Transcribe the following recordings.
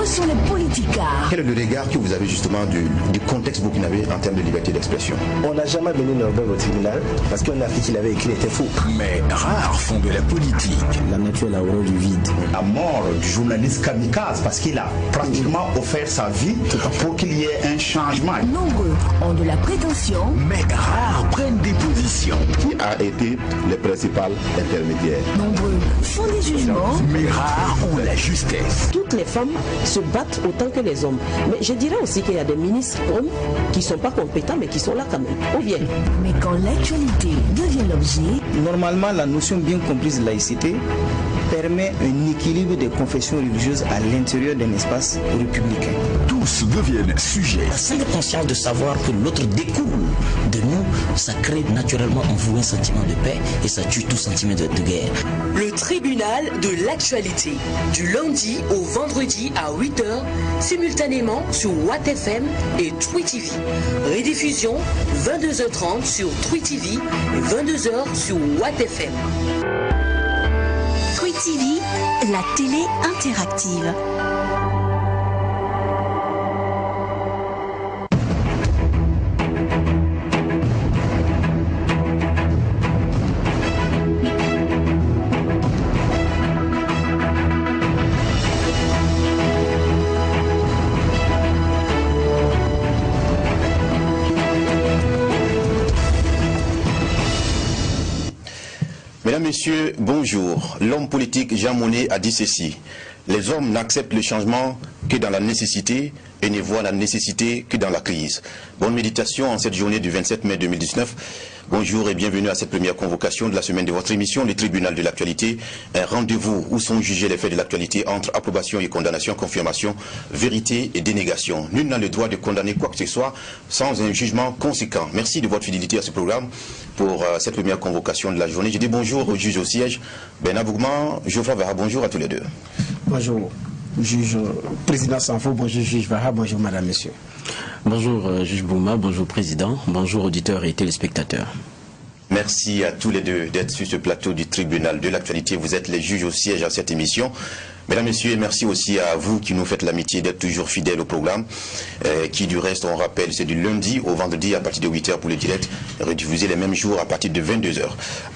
nombreux sont les politicards. Quel est le regard que vous avez justement du contexte burkinabé en termes de liberté d'expression? On n'a jamais mené Norbert au tribunal parce qu'un article qu'il avait écrit était faux. Mais rares font de la politique. La nature est la horreur du vide. La mort du journaliste kamikaze parce qu'il a pratiquement offert sa vie pour qu'il y ait un changement. Nombreux ont de la prétention. Mais rares prennent des positions. Qui a été le principal intermédiaire? Nombreux font des jugements. Mais rares ont la justesse. Toutes les femmes se battent autant que les hommes. Mais je dirais aussi qu'il y a des ministres hommes qui ne sont pas compétents mais qui sont là quand même. Ou bien. Mais quand l'actualité devient l'objet... Normalement, la notion bien comprise de laïcité permet un équilibre des confessions religieuses à l'intérieur d'un espace républicain. Tous deviennent sujets. La simple conscience de savoir que l'autre découle de nous, ça crée naturellement en vous un sentiment de paix et ça tue tout sentiment de guerre. Le tribunal de l'actualité, du lundi au vendredi à 8h, simultanément sur Watt FM et Twi TV. Rediffusion 22h30 sur Twi TV et 22h sur Watt FM. Twi TV, la télé interactive. Mesdames, Messieurs, bonjour. L'homme politique Jean Monnet a dit ceci. Les hommes n'acceptent le changement que dans la nécessité et ne voient la nécessité que dans la crise. Bonne méditation en cette journée du 27 mai 2019. Bonjour et bienvenue à cette première convocation de la semaine de votre émission, le tribunal de l'actualité. Un rendez-vous où sont jugés les faits de l'actualité entre approbation et condamnation, confirmation, vérité et dénégation. Nul n'a le droit de condamner quoi que ce soit sans un jugement conséquent. Merci de votre fidélité à ce programme pour cette première convocation de la journée. Je dis bonjour au juge au siège, Bernard Bougman, Geoffroy Vera, bonjour à tous les deux. Bonjour, juge président Sanfo, bonjour juge Vaha, bonjour madame, monsieur. Bonjour juge Bouma, bonjour président, bonjour auditeurs et téléspectateurs. Merci à tous les deux d'être sur ce plateau du tribunal de l'actualité. Vous êtes les juges au siège à cette émission. Mesdames, Messieurs, et merci aussi à vous qui nous faites l'amitié d'être toujours fidèles au programme, qui du reste, on rappelle, c'est du lundi au vendredi à partir de 8h pour le direct, rediffusé les mêmes jours à partir de 22h.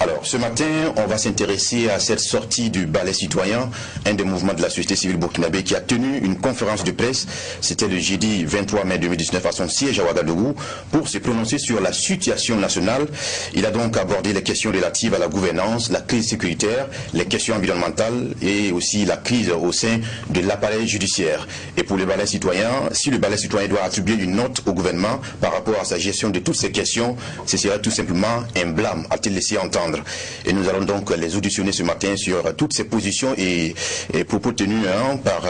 Alors, ce matin, on va s'intéresser à cette sortie du ballet citoyen, un des mouvements de la société civile burkinabé qui a tenu une conférence de presse, c'était le jeudi 23 mai 2019 à son siège à Ouagadougou, pour se prononcer sur la situation nationale. Il a donc abordé les questions relatives à la gouvernance, la crise sécuritaire, les questions environnementales et aussi la crise au sein de l'appareil judiciaire. Et pour le ballet citoyen, si le ballet citoyen doit attribuer une note au gouvernement par rapport à sa gestion de toutes ces questions, ce serait tout simplement un blâme, a-t-il laissé entendre. Et nous allons donc les auditionner ce matin sur toutes ces positions et propos tenus par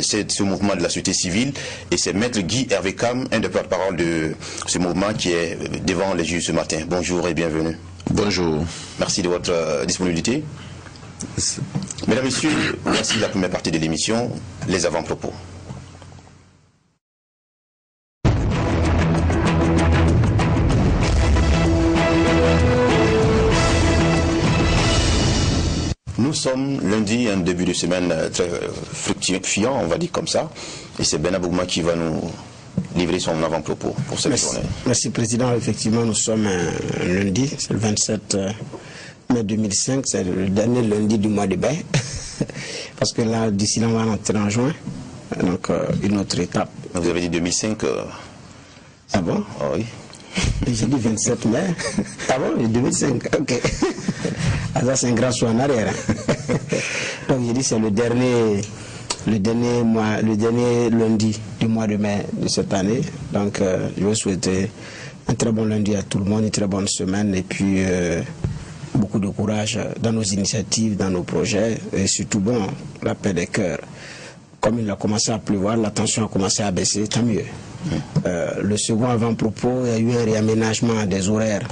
ce mouvement de la société civile. Et c'est maître Guy Hervé Cam, un des porte-parole de ce mouvement qui est devant les juges ce matin. Bonjour et bienvenue. Bonjour. Merci de votre disponibilité. Mesdames, Messieurs, voici la première partie de l'émission, les avant-propos. Nous sommes lundi, un début de semaine très fructifiant, on va dire comme ça, et c'est Bernard Bougman qui va nous livrer son avant-propos pour cette journée. Merci Président, effectivement nous sommes un lundi, c'est le 27 mai 2005, c'est le dernier lundi du mois de mai, parce que là, d'ici là, on va entrer en juin, donc une autre étape. Vous avez dit 2005 Ah bon? Ah oui. J'ai dit 27 mai. Ah bon? 2005, ok. Ah ça, c'est un grand saut en arrière. Donc j'ai dit c'est le dernier lundi du mois de mai de cette année. Donc je veux souhaiter un très bon lundi à tout le monde, une très bonne semaine et puis beaucoup de courage dans nos initiatives, dans nos projets et surtout bon, la paix des cœurs. Comme il a commencé à pleuvoir, la tension a commencé à baisser, tant mieux. Le second avant-propos, il y a eu un réaménagement des horaires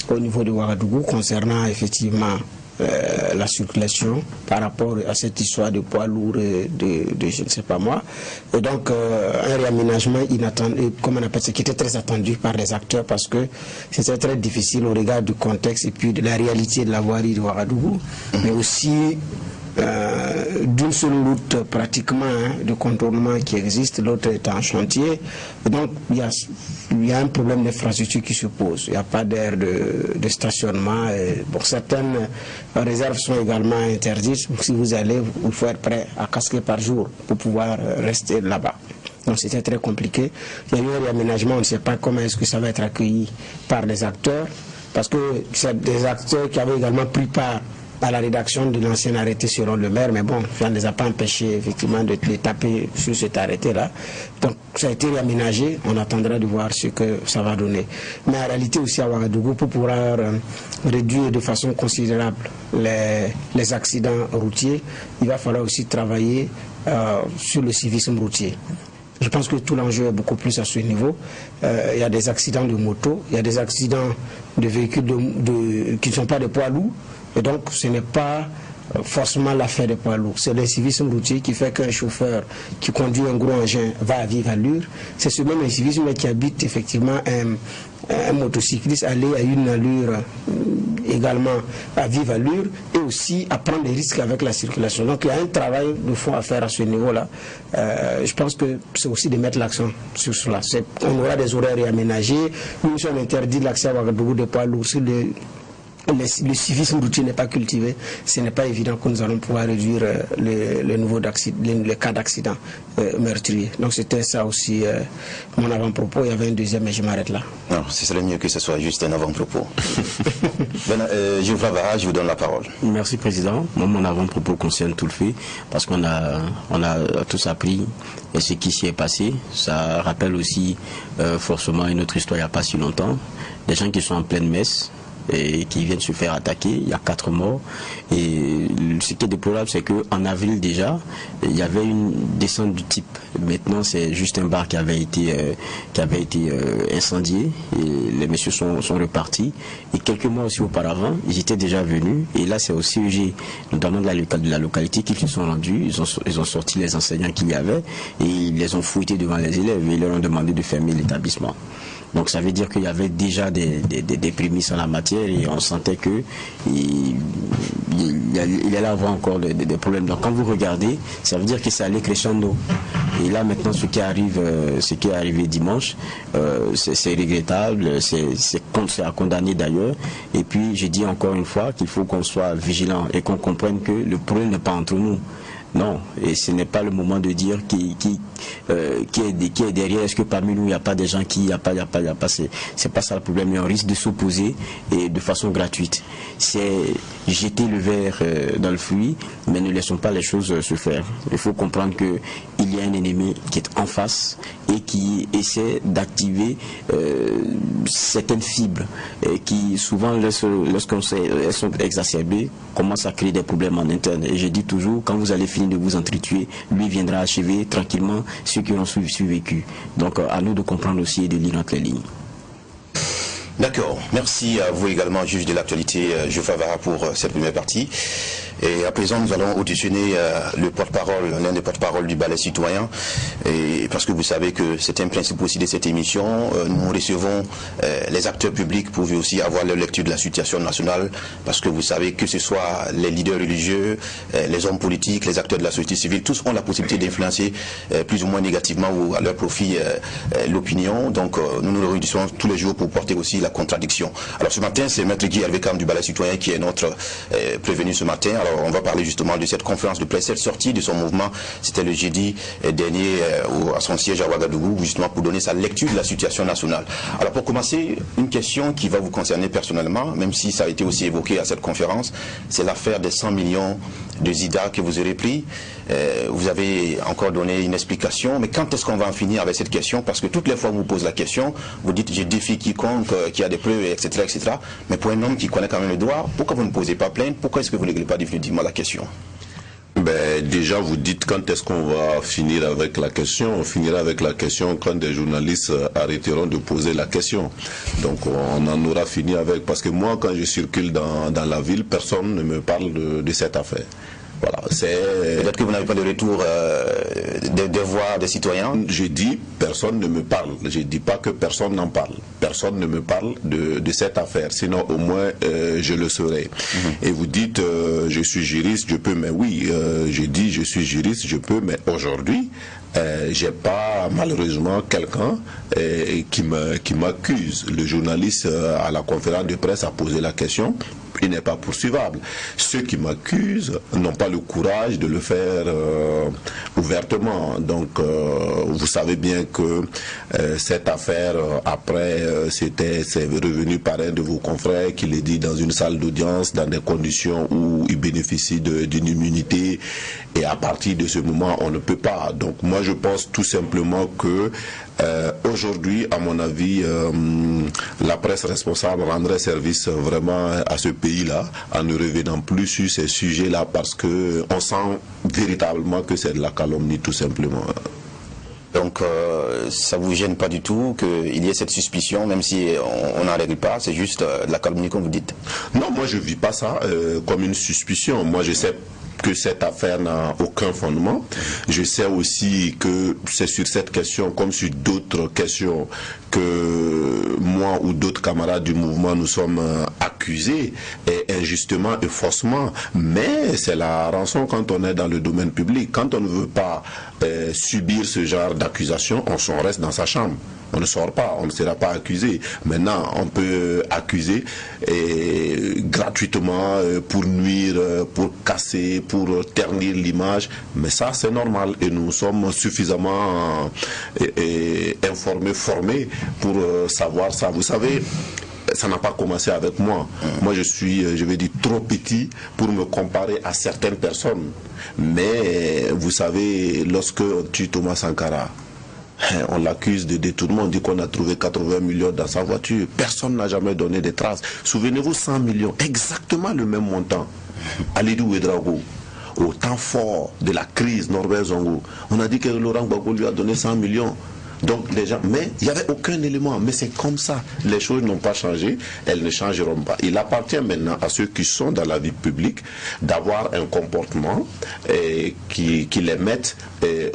au niveau de Ouagadougou concernant effectivement la circulation par rapport à cette histoire de poids lourds de je ne sais pas moi. Et donc un réaménagement inattendu, comme on appelle ça, qui était très attendu par les acteurs parce que c'était très difficile au regard du contexte et puis de la réalité de la voirie de Ouagadougou, mais aussi d'une seule route pratiquement de contournement qui existe, l'autre est en chantier. Et donc il y a un problème d'infrastructure qui se pose. Il n'y a pas d'aire de stationnement. Et, bon, certaines réserves sont également interdites. Donc, si vous allez, il faut être prêt à casquer par jour pour pouvoir rester là-bas. Donc c'était très compliqué. Il y a eu un réaménagement, on ne sait pas comment est-ce que ça va être accueilli par les acteurs, parce que c'est des acteurs qui avaient également pris part à la rédaction de l'ancien arrêté selon le maire, mais bon, ça ne les a pas empêchés effectivement de les taper sur cet arrêté-là. Donc ça a été réaménagé, on attendra de voir ce que ça va donner. Mais en réalité aussi à Ouagadougou, pour pouvoir réduire de façon considérable les accidents routiers, il va falloir aussi travailler sur le civisme routier. Je pense que tout l'enjeu est beaucoup plus à ce niveau. Il y a des accidents de moto, il y a des accidents de véhicules qui ne sont pas des poids lourds. Et donc ce n'est pas forcément l'affaire des poids lourds. C'est le civisme routier qui fait qu'un chauffeur qui conduit un gros engin va à vive allure. C'est ce même civisme qui habite effectivement un motocycliste aller à une allure également à vive allure et aussi à prendre des risques avec la circulation. Donc il y a un travail de fond à faire à ce niveau-là. Je pense que c'est aussi de mettre l'accent sur cela. On aura des horaires réaménagés. Nous sommes interdits l'accès à Ouagadougou des poids lourds. Si le civisme routier n'est pas cultivé, ce n'est pas évident que nous allons pouvoir réduire les cas d'accident meurtriers. Donc c'était ça aussi mon avant-propos. Il y avait un deuxième, mais je m'arrête là. Non, ce serait mieux que ce soit juste un avant-propos. Geoffroy Vara, je vous donne la parole. Merci Président. Moi, mon avant-propos concerne tout le fait, parce qu'on a tous appris ce qui s'y est passé. Ça rappelle aussi forcément une autre histoire il n'y a pas si longtemps. Des gens qui sont en pleine messe et qui viennent se faire attaquer. Il y a 4 morts. Et ce qui est déplorable, c'est qu'en avril déjà, il y avait une descente du type. Maintenant, c'est juste un bar qui avait été incendié. Et les messieurs sont repartis. Et quelques mois aussi auparavant, ils étaient déjà venus. Et là, c'est au CEG, notamment de la localité, qu'ils se sont rendus. Ils ont sorti les enseignants qu'il y avait et ils les ont fouettés devant les élèves et ils leur ont demandé de fermer l'établissement. Donc ça veut dire qu'il y avait déjà des prémices en la matière et on sentait que il allait avoir encore des problèmes. Donc quand vous regardez, ça veut dire que ça allait crescendo. Et là maintenant ce qui est arrivé dimanche, c'est regrettable, c'est à condamner d'ailleurs. Et puis je dis encore une fois qu'il faut qu'on soit vigilant et qu'on comprenne que le problème n'est pas entre nous. Non, et ce n'est pas le moment de dire qui est derrière. Est-ce que parmi nous il n'y a pas des gens qui, il n'y a pas, c'est pas ça le problème. Mais on risque de s'opposer et de façon gratuite. C'est jeter le verre dans le fruit, mais ne laissons pas les choses se faire. Il faut comprendre que il y a un ennemi qui est en face et qui essaie d'activer certaines fibres qui souvent lorsqu'elles sont exacerbées commencent à créer des problèmes en interne. Et je dis toujours, quand vous allez finir de vous entretuer, lui viendra achever tranquillement ceux qui ont survécu. Donc à nous de comprendre aussi et de lire entre les lignes. D'accord. Merci à vous également, juge de l'actualité, Geoffroy Vara, pour cette première partie. Et à présent, nous allons auditionner le porte-parole, l'un des porte-parole du ballet citoyen. Et parce que vous savez que c'est un principe aussi de cette émission. Nous recevons les acteurs publics pour aussi avoir leur lecture de la situation nationale. Parce que vous savez que ce soit les leaders religieux, les hommes politiques, les acteurs de la société civile, tous ont la possibilité d'influencer plus ou moins négativement ou à leur profit l'opinion. Donc nous nous réunissons tous les jours pour porter aussi la contradiction. Alors ce matin, c'est Maître Guy Hervé-Kam du ballet citoyen qui est notre prévenu ce matin. Alors on va parler justement de cette conférence de presse, cette sortie de son mouvement. C'était le jeudi dernier à son siège à Ouagadougou, justement pour donner sa lecture de la situation nationale. Alors pour commencer, une question qui va vous concerner personnellement, même si ça a été aussi évoqué à cette conférence, c'est l'affaire des 100 millions de Zida que vous aurez pris. Vous avez encore donné une explication, mais quand est-ce qu'on va en finir avec cette question? Parce que toutes les fois que vous posez la question, vous dites je défie quiconque qui a des preuves, etc., etc. Mais pour un homme qui connaît quand même le droit, pourquoi vous ne posez pas plainte? Pourquoi est-ce que vous ne réglez pas définitivement la question? Déjà, vous dites quand est-ce qu'on va finir avec la question. On finira avec la question quand des journalistes arrêteront de poser la question. Donc on en aura fini avec. Parce que moi, quand je circule dans la ville, personne ne me parle de cette affaire. Voilà, peut-être que vous n'avez pas de retour des voix des citoyens. Je dis personne ne me parle. Je dis pas que personne n'en parle. Personne ne me parle de cette affaire. Sinon au moins je le saurais. Et vous dites je suis juriste, je peux. Mais oui, je dis je suis juriste, je peux. Mais aujourd'hui j'ai pas malheureusement quelqu'un qui m'accuse. Le journaliste à la conférence de presse a posé la question. Il n'est pas poursuivable. Ceux qui m'accusent n'ont pas le courage de le faire ouvertement. Donc, vous savez bien que cette affaire, après, c'est revenu par un de vos confrères qui l'a dit dans une salle d'audience, dans des conditions où il bénéficie d'une immunité. Et à partir de ce moment, on ne peut pas. Donc, moi, je pense tout simplement que aujourd'hui, à mon avis, la presse responsable rendrait service vraiment à ce pays-là en ne revenant plus sur ces sujets-là parce que on sent véritablement que c'est de la calomnie tout simplement. Donc ça vous gêne pas du tout qu'il y ait cette suspicion, même si on n'en règle pas, c'est juste de la calomnie comme vous dites? Non, moi je vis pas ça comme une suspicion. Moi je sais que cette affaire n'a aucun fondement. Je sais aussi que c'est sur cette question, comme sur d'autres questions, que moi ou d'autres camarades du mouvement, nous sommes accusés, et injustement et faussement. Mais c'est la rançon quand on est dans le domaine public. Quand on ne veut pas subir ce genre d'accusation, on reste dans sa chambre. On ne sort pas, on ne sera pas accusé. Maintenant, on peut accuser gratuitement pour nuire, pour casser, pour ternir l'image. Mais ça, c'est normal. Et nous sommes suffisamment informés, formés pour savoir ça. Vous savez, ça n'a pas commencé avec moi. Moi, je suis, je vais dire, trop petit pour me comparer à certaines personnes. Mais vous savez, lorsque on tue Thomas Sankara, on l'accuse de détournement, on dit qu'on a trouvé 80 millions dans sa voiture. Personne n'a jamais donné de traces. Souvenez-vous, 100 millions, exactement le même montant. Alidou Ouedraogo, au temps fort de la crise Norbert Zongo, on a dit que Laurent Gbagbo lui a donné 100 millions. Donc les gens, mais il n'y avait aucun élément, mais c'est comme ça, les choses n'ont pas changé, elles ne changeront pas. Il appartient maintenant à ceux qui sont dans la vie publique d'avoir un comportement qui les mette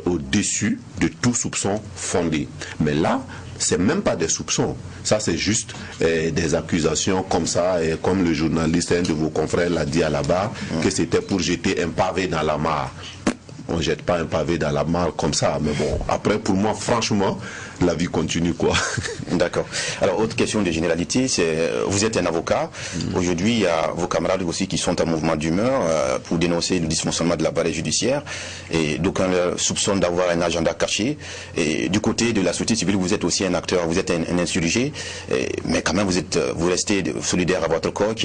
au-dessus de tout soupçon fondé. Mais là, c'est même pas des soupçons, ça c'est juste des accusations comme ça, et comme le journaliste, un de vos confrères l'a dit à la barre, que c'était pour jeter un pavé dans la mare. On ne jette pas un pavé dans la mare comme ça, mais bon, après pour moi, franchement, la vie continue quoi. D'accord. Alors, autre question de généralité, c'est, vous êtes un avocat, aujourd'hui il y a vos camarades aussi qui sont en mouvement d'humeur pour dénoncer le dysfonctionnement de l'appareil judiciaire, et d'aucuns soupçonnent d'avoir un agenda caché, et du côté de la société civile, vous êtes aussi un acteur, vous êtes un insurgé, mais quand même vous restez solidaire à votre corps,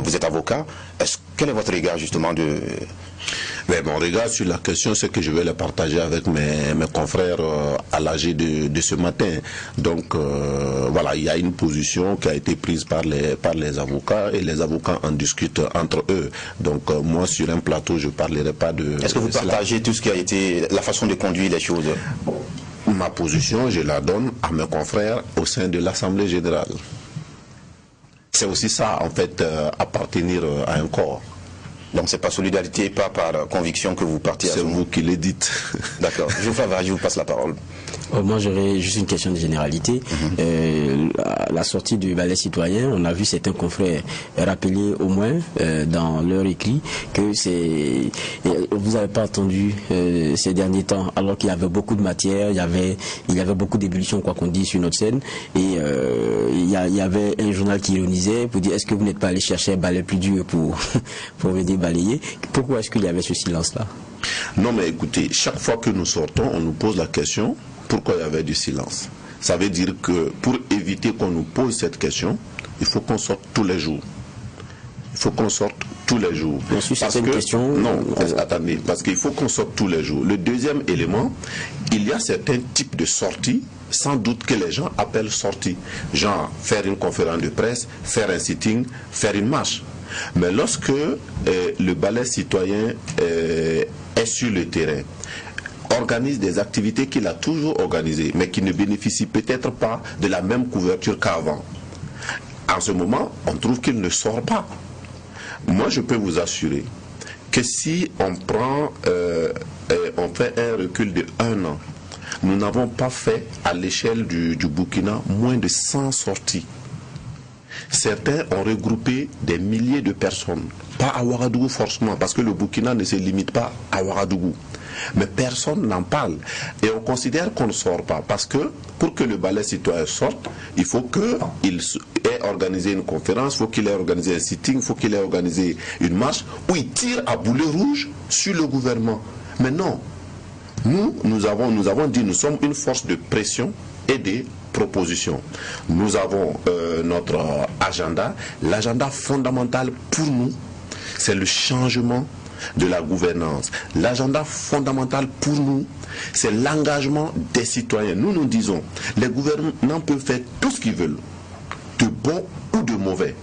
vous êtes avocat. Quel est votre regard justement de... Mais mon regard sur la question, c'est que je vais le partager avec mes confrères à l'AG de ce matin. Donc voilà, il y a une position qui a été prise par les avocats, et les avocats en discutent entre eux. Donc moi, sur un plateau, je ne parlerai pas de... Est-ce que vous partagez tout ce qui a été la façon de conduire les choses? Ma position, je la donne à mes confrères au sein de l'Assemblée générale. C'est aussi ça, en fait, appartenir à un corps. Donc c'est par solidarité, pas par conviction que vous partez à C'est vous qui le dites. D'accord. Je vous passe la parole. Moi j'aurais juste une question de généralité. La sortie du ballet citoyen, on a vu certains confrères rappeler au moins dans leur écrit que vous n'avez pas attendu ces derniers temps, alors qu'il y avait beaucoup de matière, il y avait beaucoup d'ébullition, quoi qu'on dise, sur notre scène, et il y avait un journal qui ironisait pour dire: est-ce que vous n'êtes pas allé chercher un balai plus dur pour venir balayer? Pourquoi est-ce qu'il y avait ce silence-là? Non mais écoutez, chaque fois que nous sortons, on nous pose la question: pourquoi il y avait du silence? Ça veut dire que pour éviter qu'on nous pose cette question, il faut qu'on sorte tous les jours. Il faut qu'on sorte tous les jours. Parce que, non, attendez, parce qu'il faut qu'on sorte tous les jours. Le deuxième élément, il y a certains types de sorties, sans doute que les gens appellent sorties. Genre, faire une conférence de presse, faire un sitting, faire une marche. Mais lorsque le ballet citoyen est sur le terrain, organise des activités qu'il a toujours organisées, mais qui ne bénéficient peut-être pas de la même couverture qu'avant, en ce moment, on trouve qu'il ne sort pas. Moi, je peux vous assurer que si on prend, on fait un recul de 1 an, nous n'avons pas fait à l'échelle du Burkina moins de 100 sorties. Certains ont regroupé des milliers de personnes, pas à Ouagadougou forcément, parce que le Burkina ne se limite pas à Ouagadougou. Mais personne n'en parle. Et on considère qu'on ne sort pas. Parce que pour que le balai citoyen sorte, il faut qu'il ait organisé une conférence, il faut qu'il ait organisé un sitting, il faut qu'il ait organisé une marche où il tire à boulet rouge sur le gouvernement. Mais non. Nous avons dit, nous sommes une force de pression et des propositions. Nous avons notre agenda. L'agenda fondamental pour nous, c'est le changement de la gouvernance. L'agenda fondamental pour nous, c'est l'engagement des citoyens. Nous disons, les gouvernants peuvent faire tout ce qu'ils veulent, de bon ou de mauvais.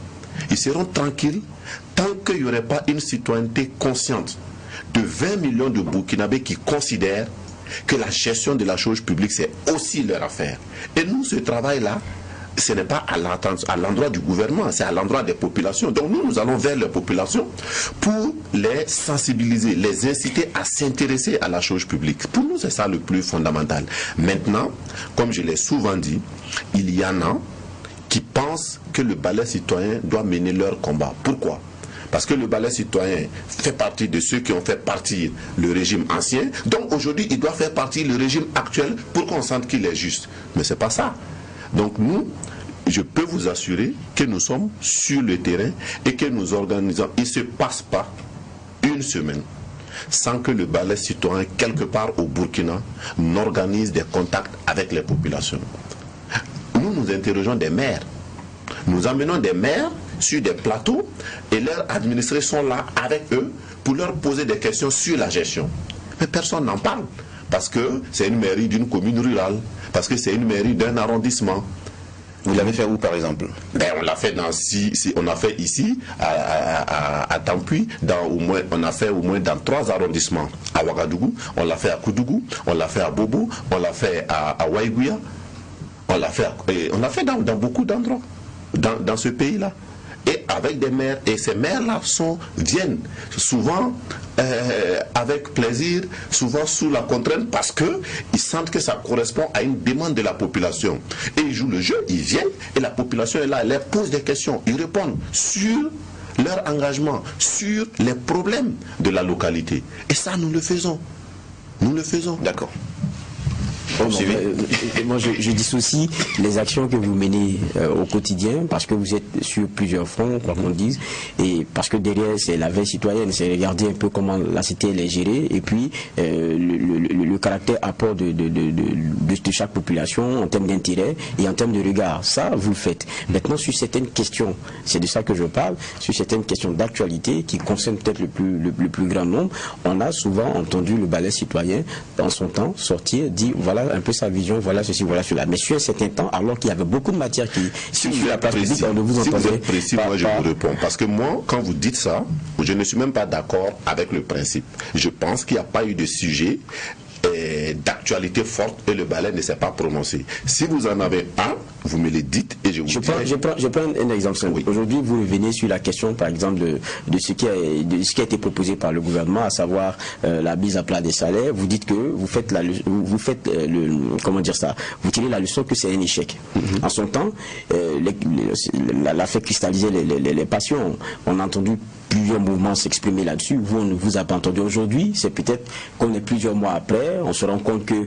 Ils seront tranquilles tant qu'il n'y aurait pas une citoyenneté consciente de 20 millions de Burkinabés qui considèrent que la gestion de la chose publique, c'est aussi leur affaire. Et nous, ce travail-là, ce n'est pas à l'endroit du gouvernement, c'est à l'endroit des populations. Donc nous allons vers les populations pour les sensibiliser, les inciter à s'intéresser à la chose publique. Pour nous, c'est ça le plus fondamental. Maintenant, comme je l'ai souvent dit, il y en a qui pensent que le balai citoyen doit mener leur combat. Pourquoi ? Parce que le balai citoyen fait partie de ceux qui ont fait partir le régime ancien. Donc aujourd'hui, il doit faire partie du régime actuel pour qu'on sente qu'il est juste. Mais ce n'est pas ça. Donc nous, je peux vous assurer que nous sommes sur le terrain et que nous organisons. Il ne se passe pas une semaine sans que le balai citoyen, quelque part au Burkina, n'organise des contacts avec les populations. Nous interrogeons des maires. Nous amenons des maires sur des plateaux et leurs administrés sont là avec eux pour leur poser des questions sur la gestion. Mais personne n'en parle parce que c'est une mairie d'une commune rurale, parce que c'est une mairie d'un arrondissement. Vous l'avez fait où par exemple? On l'a fait on a fait ici à Tampuy, on a fait au moins dans 3 arrondissements. À Ouagadougou, on l'a fait à Koudougou, on l'a fait à Bobo, on l'a fait à Waïgouya, on l'a fait dans beaucoup d'endroits dans ce pays-là. Et avec des maires, et ces maires-là viennent souvent avec plaisir, souvent sous la contrainte, parce qu'ils sentent que ça correspond à une demande de la population. Et ils jouent le jeu, ils viennent, et la population est là, elle leur pose des questions, ils répondent sur leur engagement, sur les problèmes de la localité. Et ça, nous le faisons. Nous le faisons. D'accord. Moi, je dissocie les actions que vous menez au quotidien parce que vous êtes sur plusieurs fronts, quoi qu'on dise, et parce que derrière c'est la veille citoyenne, c'est regarder un peu comment la cité elle est gérée, et puis le caractère apport de chaque population en termes d'intérêt et en termes de regard. Ça, vous le faites. Maintenant, sur certaines questions, c'est de ça que je parle, sur certaines questions d'actualité qui concernent peut-être le plus grand nombre, on a souvent entendu le balai citoyen dans son temps sortir, dire voilà un peu sa vision, voilà ceci, voilà cela. Mais sur un certain temps, alors qu'il y avait beaucoup de matière qui sur la place publique, on ne vous entendait. Si vous êtes précis, moi je vous réponds. Parce que moi, quand vous dites ça, je ne suis même pas d'accord avec le principe. Je pense qu'il n'y a pas eu de sujet d'actualité forte et le balai ne s'est pas prononcé. Si vous en avez un, vous me le dites et je vous dirai. Je prends un exemple simple. Oui. Aujourd'hui, vous revenez sur la question, par exemple, de ce qui a été proposé par le gouvernement, à savoir la mise à plat des salaires. Vous dites que vous tirez la leçon que c'est un échec. En son temps, l'a fait cristalliser les passions. On a entendu plusieurs mouvements s'exprimer là-dessus. Vous, on ne vous a pas entendu. Aujourd'hui, c'est peut-être qu'on est plusieurs mois après, on se rend compte que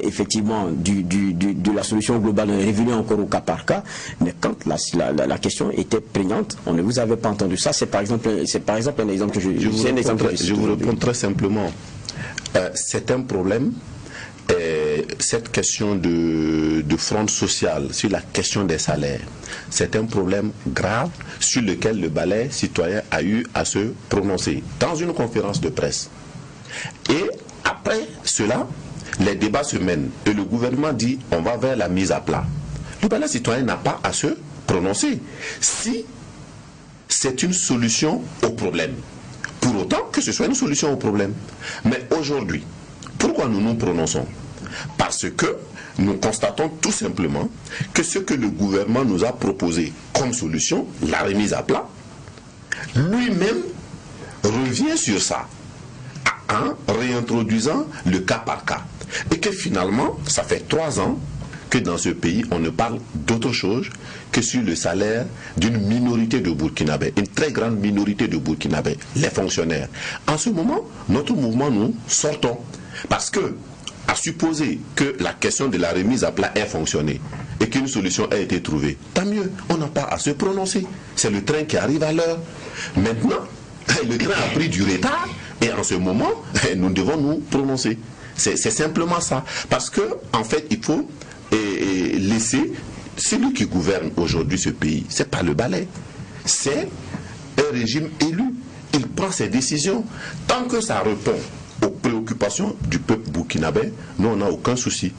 effectivement de la solution globale, on est revenu encore au cas par cas. Mais quand la question était prégnante, on ne vous avait pas entendu. Ça, c'est par exemple un exemple que je vous réponds très simplement. C'est un problème. Cette question de fronde sociale sur la question des salaires, c'est un problème grave sur lequel le balai citoyen a eu à se prononcer dans une conférence de presse. Et après cela, les débats se mènent et le gouvernement dit on va vers la mise à plat. Le balai citoyen n'a pas à se prononcer si c'est une solution au problème. Pour autant que ce soit une solution au problème. Mais aujourd'hui, pourquoi nous nous prononçons? Parce que nous constatons tout simplement que ce que le gouvernement nous a proposé comme solution, la remise à plat, lui-même revient sur ça en réintroduisant le cas par cas. Et que finalement, ça fait 3 ans que dans ce pays, on ne parle d'autre chose que sur le salaire d'une minorité de Burkinabés, une très grande minorité de Burkinabés, les fonctionnaires. En ce moment, notre mouvement, nous sortons. Parce que, à supposer que la question de la remise à plat ait fonctionné et qu'une solution ait été trouvée, tant mieux, on n'a pas à se prononcer. C'est le train qui arrive à l'heure. Maintenant, le train a pris du retard et en ce moment, nous devons nous prononcer. C'est simplement ça. Parce que, en fait, il faut laisser celui qui gouverne aujourd'hui ce pays, c'est pas le balai, c'est un régime élu. Il prend ses décisions. Tant que ça répond aux préoccupations du peuple burkinabé, nous on n'a aucun souci.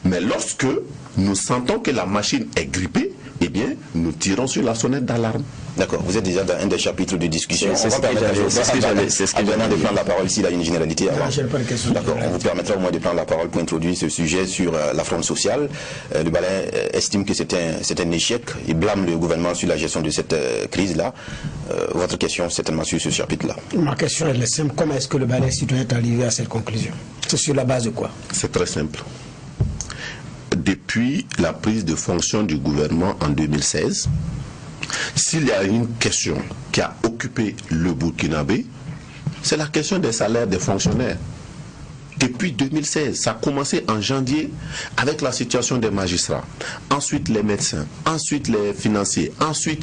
Mais lorsque nous sentons que la machine est grippée, eh bien, nous tirons sur la sonnette d'alarme. D'accord, vous êtes déjà dans un des chapitres de discussion. C'est ce que j'allais de prendre la parole s'il a une généralité. D'accord, on vous permettra au moins de prendre la parole pour introduire ce sujet sur la fronde sociale. Le Balai estime que c'est un échec. Il blâme le gouvernement sur la gestion de cette crise-là. Votre question, certainement sur ce chapitre-là. Ma question est simple. Comment est-ce que le Balai citoyen est arrivé à cette conclusion? C'est sur la base de quoi? C'est très simple. Depuis la prise de fonction du gouvernement en 2016, s'il y a une question qui a occupé le Burkinabé, c'est la question des salaires des fonctionnaires. Depuis 2016, ça a commencé en janvier avec la situation des magistrats, ensuite les médecins, ensuite les financiers, ensuite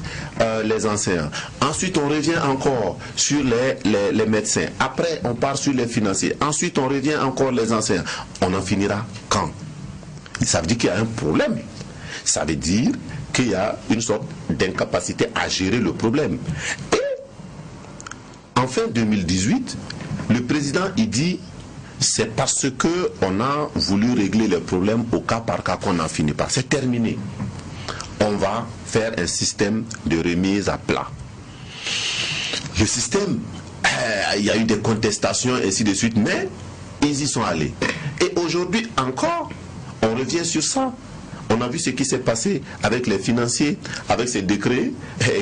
les enseignants. Ensuite, on revient encore sur les médecins. Après, on part sur les financiers. Ensuite, on revient encore les enseignants. On en finira quand? Ça veut dire qu'il y a un problème. Ça veut dire qu'il y a une sorte d'incapacité à gérer le problème. Et en fin 2018, le président il dit c'est parce qu'on a voulu régler les problèmes au cas par cas qu'on n'en finit pas. C'est terminé. On va faire un système de remise à plat. Le système, il y a eu des contestations et ainsi de suite, mais ils y sont allés. Et aujourd'hui encore, on revient sur ça. On a vu ce qui s'est passé avec les financiers, avec ces décrets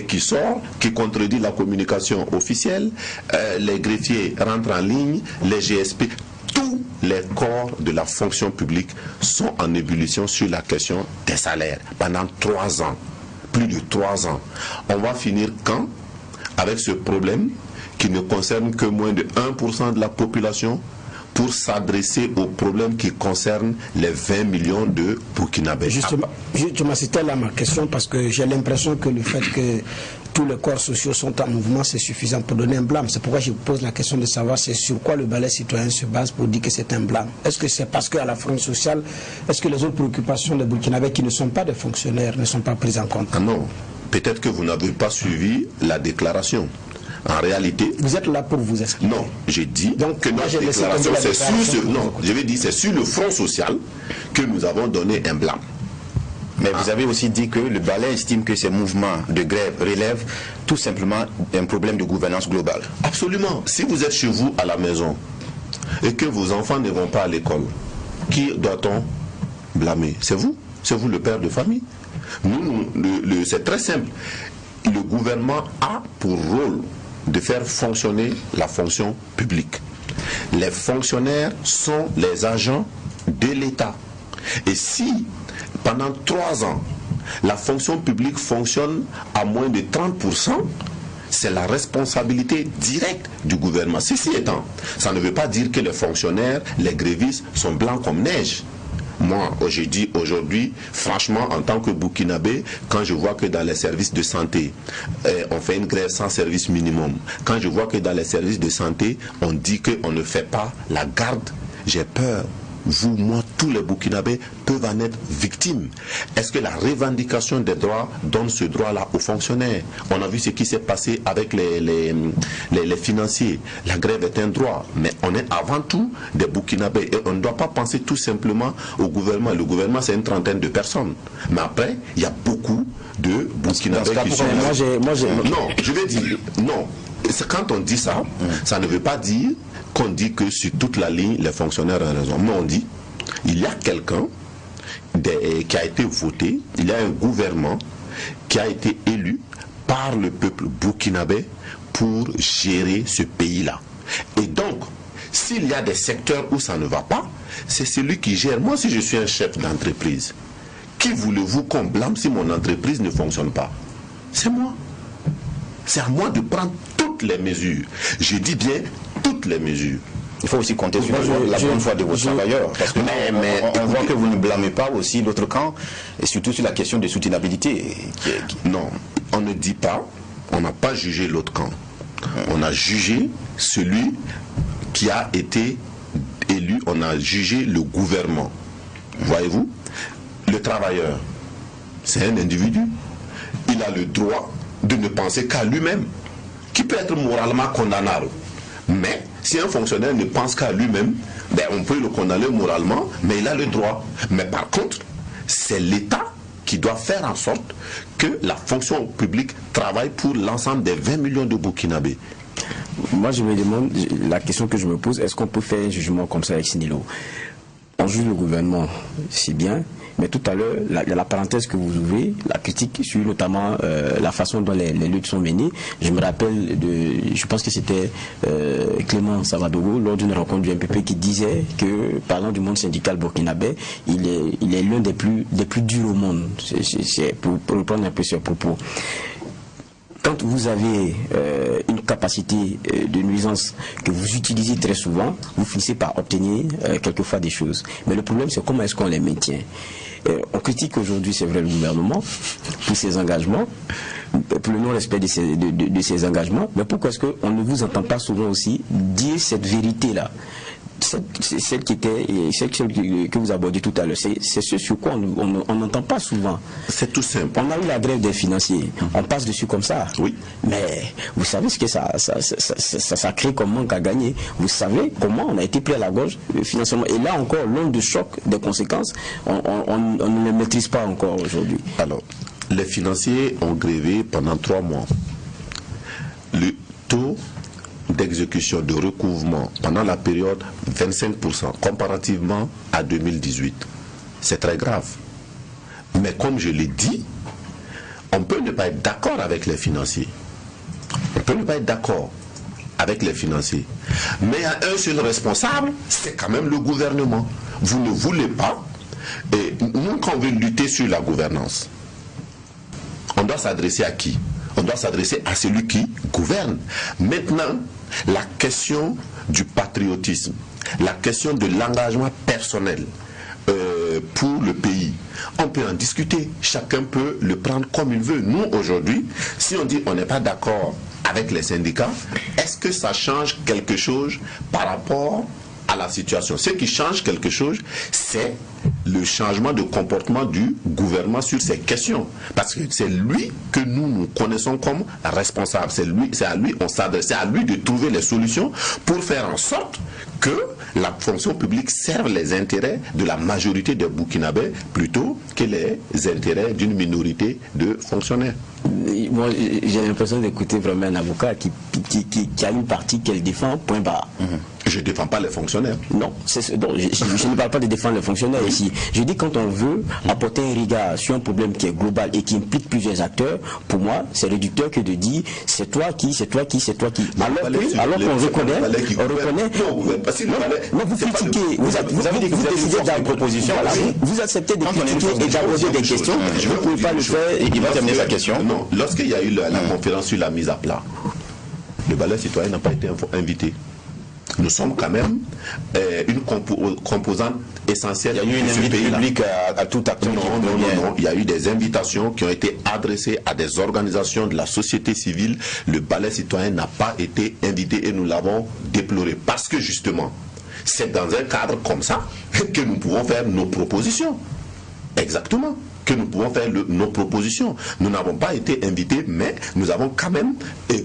qui sortent, qui contredit la communication officielle. Les greffiers rentrent en ligne, les GSP, tous les corps de la fonction publique sont en ébullition sur la question des salaires pendant 3 ans, plus de 3 ans. On va finir quand avec ce problème qui ne concerne que moins de 1% de la population, pour s'adresser aux problèmes qui concernent les 20 millions de Burkinabés. Justement, tu m'as cité là ma question parce que j'ai l'impression que le fait que tous les corps sociaux sont en mouvement, c'est suffisant pour donner un blâme. C'est pourquoi je vous pose la question de savoir c'est sur quoi le Balai citoyen se base pour dire que c'est un blâme. Est-ce que c'est parce qu'à la fronde sociale, est-ce que les autres préoccupations des Burkinabés qui ne sont pas des fonctionnaires ne sont pas prises en compte? Ah non, peut-être que vous n'avez pas suivi la déclaration. En réalité, vous êtes là pour vous expliquer. Non, j'ai dit donc que notre déclaration, c'est sur c'est sur le front social que nous avons donné un blâme. Mais vous avez aussi dit que le Balai estime que ces mouvements de grève relèvent tout simplement d'un problème de gouvernance globale. Absolument. Si vous êtes chez vous à la maison et que vos enfants ne vont pas à l'école, qui doit-on blâmer? C'est vous le père de famille. C'est très simple. Le gouvernement a pour rôle de faire fonctionner la fonction publique. Les fonctionnaires sont les agents de l'État. Et si, pendant 3 ans, la fonction publique fonctionne à moins de 30%, c'est la responsabilité directe du gouvernement. Ceci étant, ça ne veut pas dire que les fonctionnaires, les grévistes sont blancs comme neige. Moi, je dis aujourd'hui, franchement, en tant que Burkinabé, quand je vois que dans les services de santé, on fait une grève sans service minimum, quand je vois que dans les services de santé, on dit qu'on ne fait pas la garde, j'ai peur. Vous, moi, tous les Burkinabés peuvent en être victimes. Est-ce que la revendication des droits donne ce droit-là aux fonctionnaires? On a vu ce qui s'est passé avec les financiers. La grève est un droit, mais on est avant tout des Burkinabés et on ne doit pas penser tout simplement au gouvernement. Le gouvernement, c'est une trentaine de personnes. Mais après, il y a beaucoup de Burkinabés qui sont... Non, je vais dire, non. Quand on dit ça, ça ne veut pas dire qu'on dit que sur toute la ligne, les fonctionnaires ont raison. Mais on dit, il y a quelqu'un qui a été voté, il y a un gouvernement qui a été élu par le peuple burkinabé pour gérer ce pays-là. Et donc, s'il y a des secteurs où ça ne va pas, c'est celui qui gère. Moi, si je suis un chef d'entreprise, qui voulez-vous qu'on blâme si mon entreprise ne fonctionne pas? C'est moi. C'est à moi de prendre toutes les mesures. Je dis bien toutes les mesures. Il faut aussi compter sur la bonne foi de vos travailleurs. Parce que on voit que vous ne blâmez pas aussi l'autre camp, et surtout sur la question de soutenabilité. Non, on ne dit pas, on n'a pas jugé l'autre camp. On a jugé celui qui a été élu, on a jugé le gouvernement. Voyez-vous, le travailleur, c'est un individu. Il a le droit de ne penser qu'à lui-même, qui peut être moralement condamnable. Mais si un fonctionnaire ne pense qu'à lui-même, ben on peut le condamner moralement, mais il a le droit. Mais par contre, c'est l'État qui doit faire en sorte que la fonction publique travaille pour l'ensemble des 20 millions de Burkinabés. Moi, je me demande, la question que je me pose, est-ce qu'on peut faire un jugement comme ça avec Sinilo? On juge le gouvernement, c'est bien, mais tout à l'heure, la parenthèse que vous ouvrez, la critique sur notamment la façon dont les luttes sont menées, je me rappelle je pense que c'était Clément Savadogo, lors d'une rencontre du MPP, qui disait que, parlant du monde syndical burkinabé, il est l'un des plus durs au monde. C'est pour reprendre un peu ses propos. Quand vous avez une capacité de nuisance que vous utilisez très souvent, vous finissez par obtenir quelquefois des choses. Mais le problème, c'est comment est-ce qu'on les maintient. On critique aujourd'hui, c'est vrai, le gouvernement pour ses engagements, pour le non-respect de ses engagements, mais pourquoi est-ce qu'on ne vous entend pas souvent aussi dire cette vérité-là? Celle que vous abordez tout à l'heure, c'est ce sur quoi on n'entend pas souvent. C'est tout simple. On a eu la grève des financiers, on passe dessus comme ça. Oui. Mais vous savez ce que ça crée comme manque à gagner. Vous savez comment on a été pris à la gorge financièrement. Et là encore, l'onde de choc des conséquences, on ne les maîtrise pas encore aujourd'hui. Alors, les financiers ont grévé pendant 3 mois. Le taux d'exécution de recouvrement pendant la période 25% comparativement à 2018. C'est très grave. Mais comme je l'ai dit, on peut ne pas être d'accord avec les financiers. On peut ne pas être d'accord avec les financiers. Mais il y a un seul responsable, c'est quand même le gouvernement. Vous ne voulez pas. Et nous, quand on veut lutter sur la gouvernance, on doit s'adresser à qui? On doit s'adresser à celui qui gouverne. Maintenant, la question du patriotisme, la question de l'engagement personnel pour le pays, on peut en discuter. Chacun peut le prendre comme il veut. Nous, aujourd'hui, si on dit on n'est pas d'accord avec les syndicats, est-ce que ça change quelque chose par rapport à la situation? Ce qui change quelque chose, c'est le changement de comportement du gouvernement sur ces questions. Parce que c'est lui que nous connaissons comme responsable. C'est à lui on s'adresse. C'est à lui de trouver les solutions pour faire en sorte que la fonction publique serve les intérêts de la majorité des Burkinabés plutôt que les intérêts d'une minorité de fonctionnaires. Moi, j'ai l'impression d'écouter vraiment un avocat qui a une partie qu'elle défend, point barre. Je ne défends pas les fonctionnaires. Non, je ne parle pas de défendre les fonctionnaires ici. Je dis quand on veut apporter un regard sur un problème qui est global et qui implique plusieurs acteurs, pour moi, c'est réducteur que de dire c'est toi qui. Alors qu'on reconnaît. Non, vous critiquez. Vous avez décidé d'avoir une proposition. Vous acceptez de critiquer et d'aborder des questions. Vous ne pouvez pas le faire. Il va terminer sa question. Non, lorsqu'il y a eu la conférence sur la mise à plat, le balai citoyen n'a pas été invité. Nous sommes quand même une composante essentielle. Il y a eu une invitation publique à tout acteur. Non. Il y a eu des invitations qui ont été adressées à des organisations de la société civile. Le balai citoyen n'a pas été invité et nous l'avons déploré. Parce que justement, c'est dans un cadre comme ça que nous pouvons faire nos propositions. Exactement. Que nous pouvons faire nos propositions. Nous n'avons pas été invités, mais nous avons quand même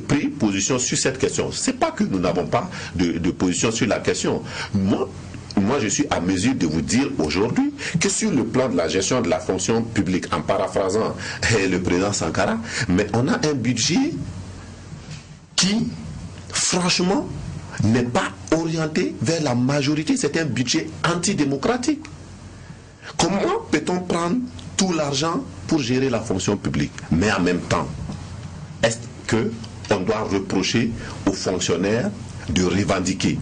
pris position sur cette question. Ce n'est pas que nous n'avons pas de position sur la question. Moi, je suis à mesure de vous dire aujourd'hui que sur le plan de la gestion de la fonction publique, en paraphrasant le président Sankara, mais on a un budget qui, franchement, n'est pas orienté vers la majorité. C'est un budget antidémocratique. Comment peut-on prendre tout l'argent pour gérer la fonction publique? Mais en même temps, qu'on doit reprocher aux fonctionnaires de revendiquer.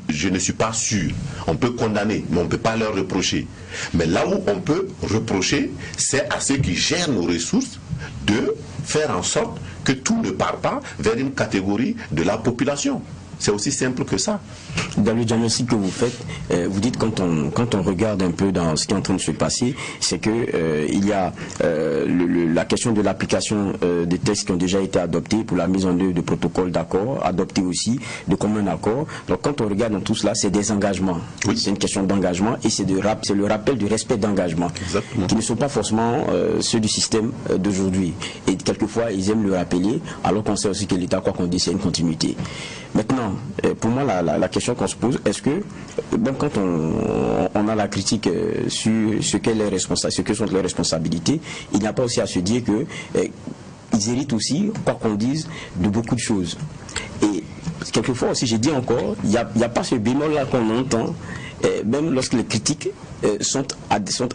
Je ne suis pas sûr. On peut condamner, mais on ne peut pas leur reprocher. Mais là où on peut reprocher, c'est à ceux qui gèrent nos ressources de faire en sorte que tout ne part pas vers une catégorie de la population. C'est aussi simple que ça. Dans le diagnostic que vous faites, vous dites quand on regarde un peu dans ce qui est en train de se passer, c'est que il y a la question de l'application des textes qui ont déjà été adoptés pour la mise en œuvre de protocoles d'accord, adoptés aussi de commun accord. Donc quand on regarde dans tout cela, c'est des engagements. Oui. C'est une question d'engagement et c'est le rappel du respect d'engagement qui ne sont pas forcément ceux du système d'aujourd'hui. Et quelquefois, ils aiment le rappeler, alors qu'on sait aussi que l'État, quoi qu'on dise, c'est une continuité. Maintenant, pour moi, la question qu'on se pose, est-ce que, même quand on a la critique sur ce que sont les responsabilités, il n'y a pas aussi à se dire que ils héritent aussi, quoi qu'on dise, de beaucoup de choses. Et quelquefois aussi, j'ai dit encore, il n'y a pas ce bémol-là qu'on entend, même lorsque les critiques sont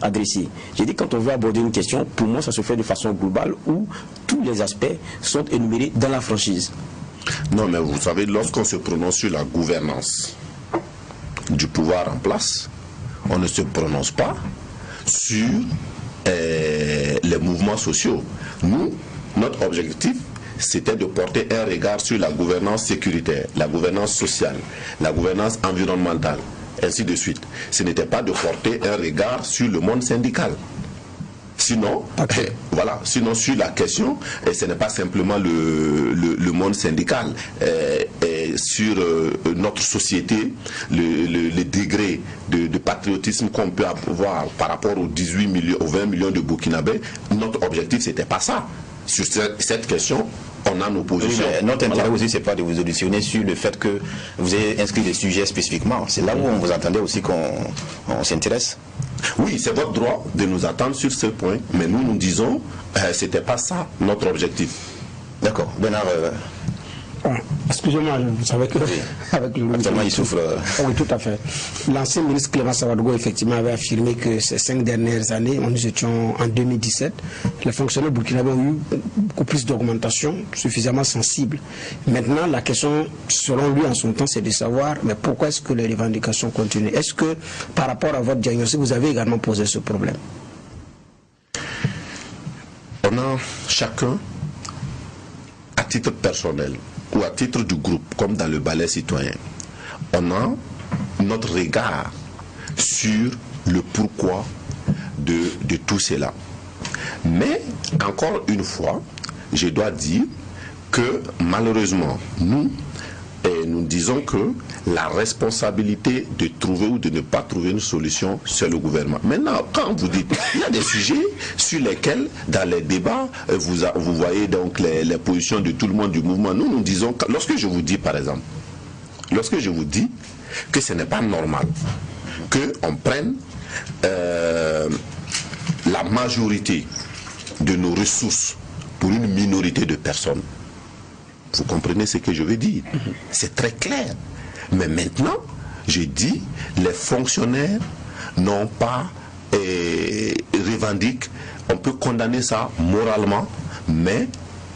adressées. J'ai dit, quand on veut aborder une question, pour moi, ça se fait de façon globale, où tous les aspects sont énumérés dans la franchise. Non, mais vous savez, lorsqu'on se prononce sur la gouvernance du pouvoir en place, on ne se prononce pas sur les mouvements sociaux. Nous, notre objectif, c'était de porter un regard sur la gouvernance sécuritaire, la gouvernance sociale, la gouvernance environnementale, ainsi de suite. Ce n'était pas de porter un regard sur le monde syndical. Sinon, voilà, sinon sur la question, ce n'est pas simplement le monde syndical, sur notre société, le degré de patriotisme qu'on peut avoir par rapport aux 18 millions, aux 20 millions de Burkinabés, notre objectif, c'était pas ça. Sur cette question, on a nos positions. Oui, notre intérêt aussi, c'est pas de vous auditionner sur le fait que vous avez inscrit des sujets spécifiquement. C'est là où on vous entendait aussi qu'on s'intéresse. Oui, c'est votre droit de nous attendre sur ce point, mais nous disons, c'était pas ça notre objectif. D'accord. Bernard. Excusez-moi, vous savez que avec le actuellement il souffre. Oui, tout à fait. L'ancien ministre Clémence Ouedraogo effectivement avait affirmé que ces 5 dernières années, nous étions en 2017, les fonctionnaires burkinabés ont eu beaucoup plus d'augmentation, suffisamment sensible. Maintenant, la question, selon lui en son temps, c'est de savoir, mais pourquoi est-ce que les revendications continuent? Est-ce que par rapport à votre diagnostic, vous avez également posé ce problème? On a chacun, à titre personnel, ou à titre du groupe, comme dans le ballet citoyen, on a notre regard sur le pourquoi de tout cela. Mais, encore une fois, je dois dire que malheureusement, nous disons que la responsabilité de trouver ou de ne pas trouver une solution, c'est le gouvernement. Maintenant, quand vous dites, il y a des sujets sur lesquels, dans les débats, vous voyez donc les positions de tout le monde du mouvement. Nous disons, lorsque je vous dis par exemple, lorsque je vous dis que ce n'est pas normal qu'on prenne la majorité de nos ressources pour une minorité de personnes, vous comprenez ce que je veux dire? C'est très clair. Mais maintenant, je dis, les fonctionnaires n'ont pas revendiquent, on peut condamner ça moralement, mais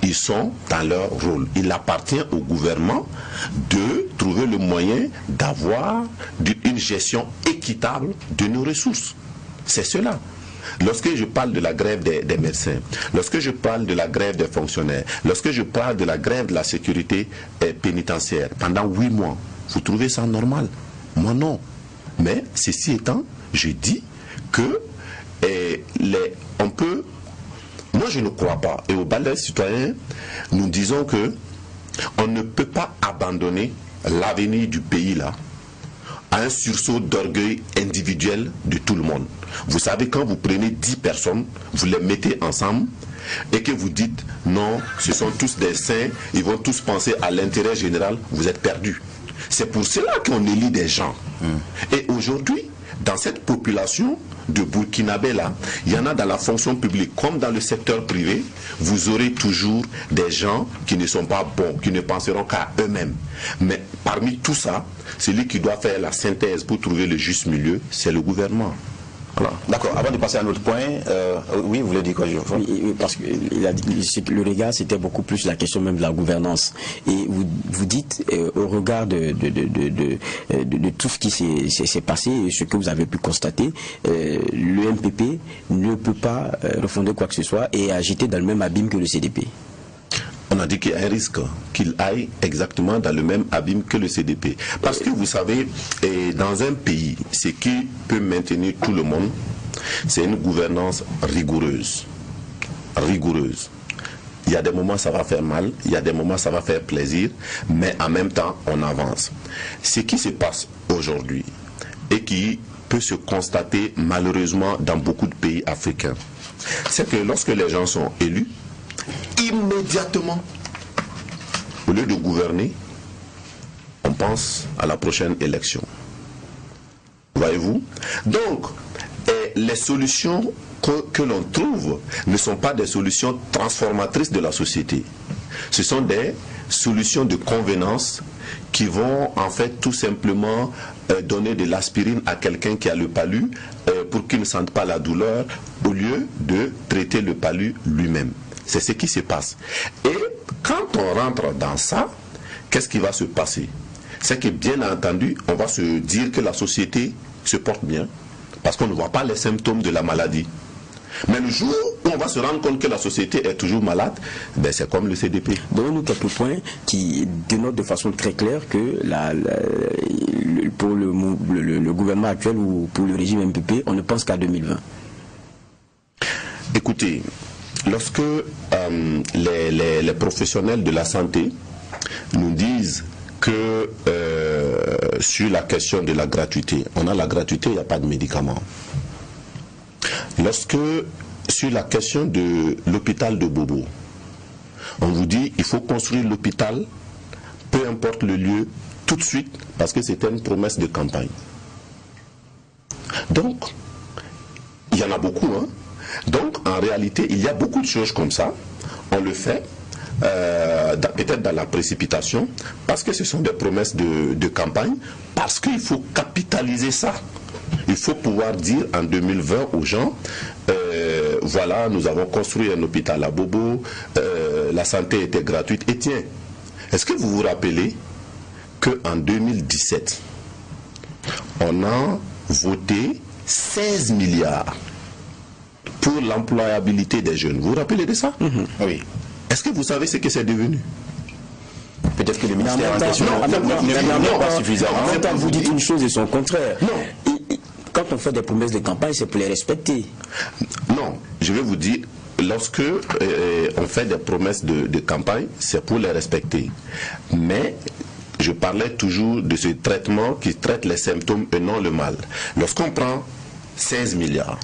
ils sont dans leur rôle. Il appartient au gouvernement de trouver le moyen d'avoir une gestion équitable de nos ressources. C'est cela. Lorsque je parle de la grève des médecins, lorsque je parle de la grève des fonctionnaires, lorsque je parle de la grève de la sécurité pénitentiaire, pendant 8 mois, vous trouvez ça normal? Moi non. Mais ceci étant, je dis que on peut... Moi je ne crois pas. Et au ballet citoyen, nous disons que on ne peut pas abandonner l'avenir du pays là à un sursaut d'orgueil individuel de tout le monde. Vous savez, quand vous prenez 10 personnes, vous les mettez ensemble et que vous dites non, ce sont tous des saints, ils vont tous penser à l'intérêt général, vous êtes perdus. C'est pour cela qu'on élit des gens. Et aujourd'hui, dans cette population de Burkinabé là, il y en a dans la fonction publique comme dans le secteur privé, vous aurez toujours des gens qui ne sont pas bons, qui ne penseront qu'à eux-mêmes. Mais parmi tout ça, celui qui doit faire la synthèse pour trouver le juste milieu, c'est le gouvernement. Voilà. D'accord, avant de passer à un autre point, oui, vous voulez dire quoi, oui, parce que le regard, c'était beaucoup plus la question même de la gouvernance. Et vous dites, au regard de tout ce qui s'est passé et ce que vous avez pu constater, le MPP ne peut pas refonder quoi que ce soit et agiter dans le même abîme que le CDP. On a dit qu'il y a un risque qu'il aille exactement dans le même abîme que le CDP. Parce que vous savez, dans un pays, ce qui peut maintenir tout le monde, c'est une gouvernance rigoureuse. Rigoureuse. Il y a des moments ça va faire mal, il y a des moments ça va faire plaisir, mais en même temps on avance. Ce qui se passe aujourd'hui et qui peut se constater malheureusement dans beaucoup de pays africains, c'est que lorsque les gens sont élus, immédiatement, au lieu de gouverner, on pense à la prochaine élection. Voyez-vous? Donc, les solutions que l'on trouve ne sont pas des solutions transformatrices de la société. Ce sont des solutions de convenance qui vont en fait tout simplement donner de l'aspirine à quelqu'un qui a le palu pour qu'il ne sente pas la douleur au lieu de traiter le palu lui-même. C'est ce qui se passe. Et quand on rentre dans ça, qu'est-ce qui va se passer? C'est que bien entendu, on va se dire que la société se porte bien, parce qu'on ne voit pas les symptômes de la maladie. Mais le jour où on va se rendre compte que la société est toujours malade, ben c'est comme le CDP. Donnez-nous quelques points qui dénotent de façon très claire que pour le gouvernement actuel ou pour le régime MPP, on ne pense qu'à 2020. Écoutez, lorsque les professionnels de la santé nous disent que sur la question de la gratuité, on a la gratuité, il n'y a pas de médicaments. Lorsque sur la question de l'hôpital de Bobo, on vous dit il faut construire l'hôpital, peu importe le lieu, tout de suite, parce que c'était une promesse de campagne. Donc, il y en a beaucoup, hein. Donc, en réalité, il y a beaucoup de choses comme ça. On le fait, peut-être dans la précipitation, parce que ce sont des promesses de campagne, parce qu'il faut capitaliser ça. Il faut pouvoir dire en 2020 aux gens, voilà, nous avons construit un hôpital à Bobo, la santé était gratuite. Et tiens, est-ce que vous vous rappelez qu'en 2017, on a voté 16 milliards pour l'employabilité des jeunes? Vous vous rappelez de ça? Oui. Est-ce que vous savez ce que c'est devenu? Peut-être que le ministère en question n'est pas suffisant. En même temps, vous dites une chose et son contraire. Non. Quand on fait des promesses de campagne, c'est pour les respecter. Non, je vais vous dire, lorsque on fait des promesses de campagne, c'est pour les respecter. Mais je parlais toujours de ce traitement qui traite les symptômes et non le mal. Lorsqu'on prend 16 milliards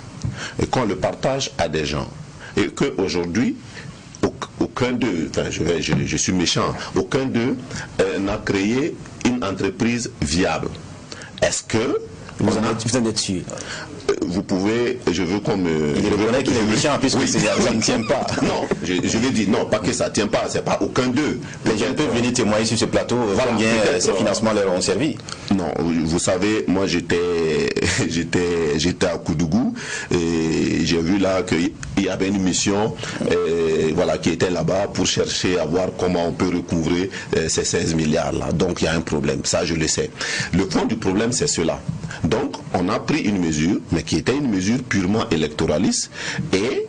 et qu'on le partage à des gens, et qu'aujourd'hui, aucun d'eux, enfin je suis méchant, aucun d'eux n'a créé une entreprise viable. Est-ce que vous en êtes sûr? Vous pouvez, je veux qu'on me... Il reconnaît qu'il est méchant puisque ça ne tient pas. Non, je vais dire, non, pas que ça ne tient pas, c'est pas aucun d'eux. Les gens peuvent venir témoigner sur ce plateau, combien ces financements leur ont servi. Non, vous savez, moi j'étais à Koudougou et j'ai vu là qu'il y avait une mission voilà, qui était là-bas pour chercher à voir comment on peut recouvrer ces 16 milliards là. Donc il y a un problème, ça je le sais. Le fond du problème c'est cela. Donc on a pris une mesure, mais qui était une mesure purement électoraliste et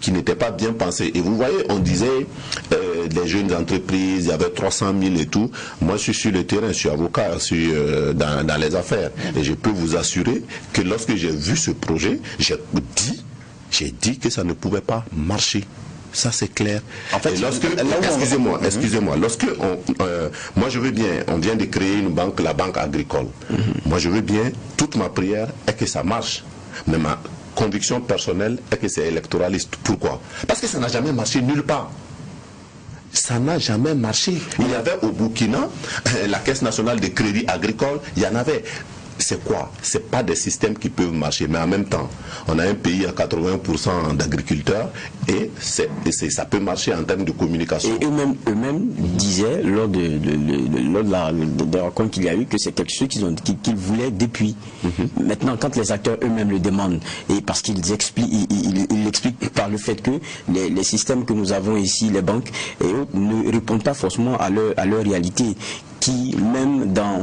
qui n'était pas bien pensée. Et vous voyez, on disait des jeunes entreprises, il y avait 300 000 et tout. Moi, je suis sur le terrain, je suis avocat, je suis dans les affaires. Et je peux vous assurer que lorsque j'ai vu ce projet, j'ai dit que ça ne pouvait pas marcher. Ça c'est clair. En fait, excusez-moi, lorsque moi je veux bien, on vient de créer une banque, la banque agricole. Moi je veux bien, toute ma prière est que ça marche. Mais ma conviction personnelle est que c'est électoraliste. Pourquoi? Parce que ça n'a jamais marché nulle part. Ça n'a jamais marché. Il y avait au Burkina la Caisse nationale de crédit agricole, il y en avait. c'est quoi? C'est pas des systèmes qui peuvent marcher, mais en même temps, on a un pays à 80% d'agriculteurs et ça peut marcher en termes de communication. Et eux-mêmes disaient lors de la rencontre qu'il y a eu que c'est quelque chose qu'ils voulaient depuis. Maintenant, quand les acteurs eux-mêmes le demandent, et parce qu'ils l'expliquent par le fait que les systèmes que nous avons ici, les banques et autres, ne répondent pas forcément à leur réalité, qui même dans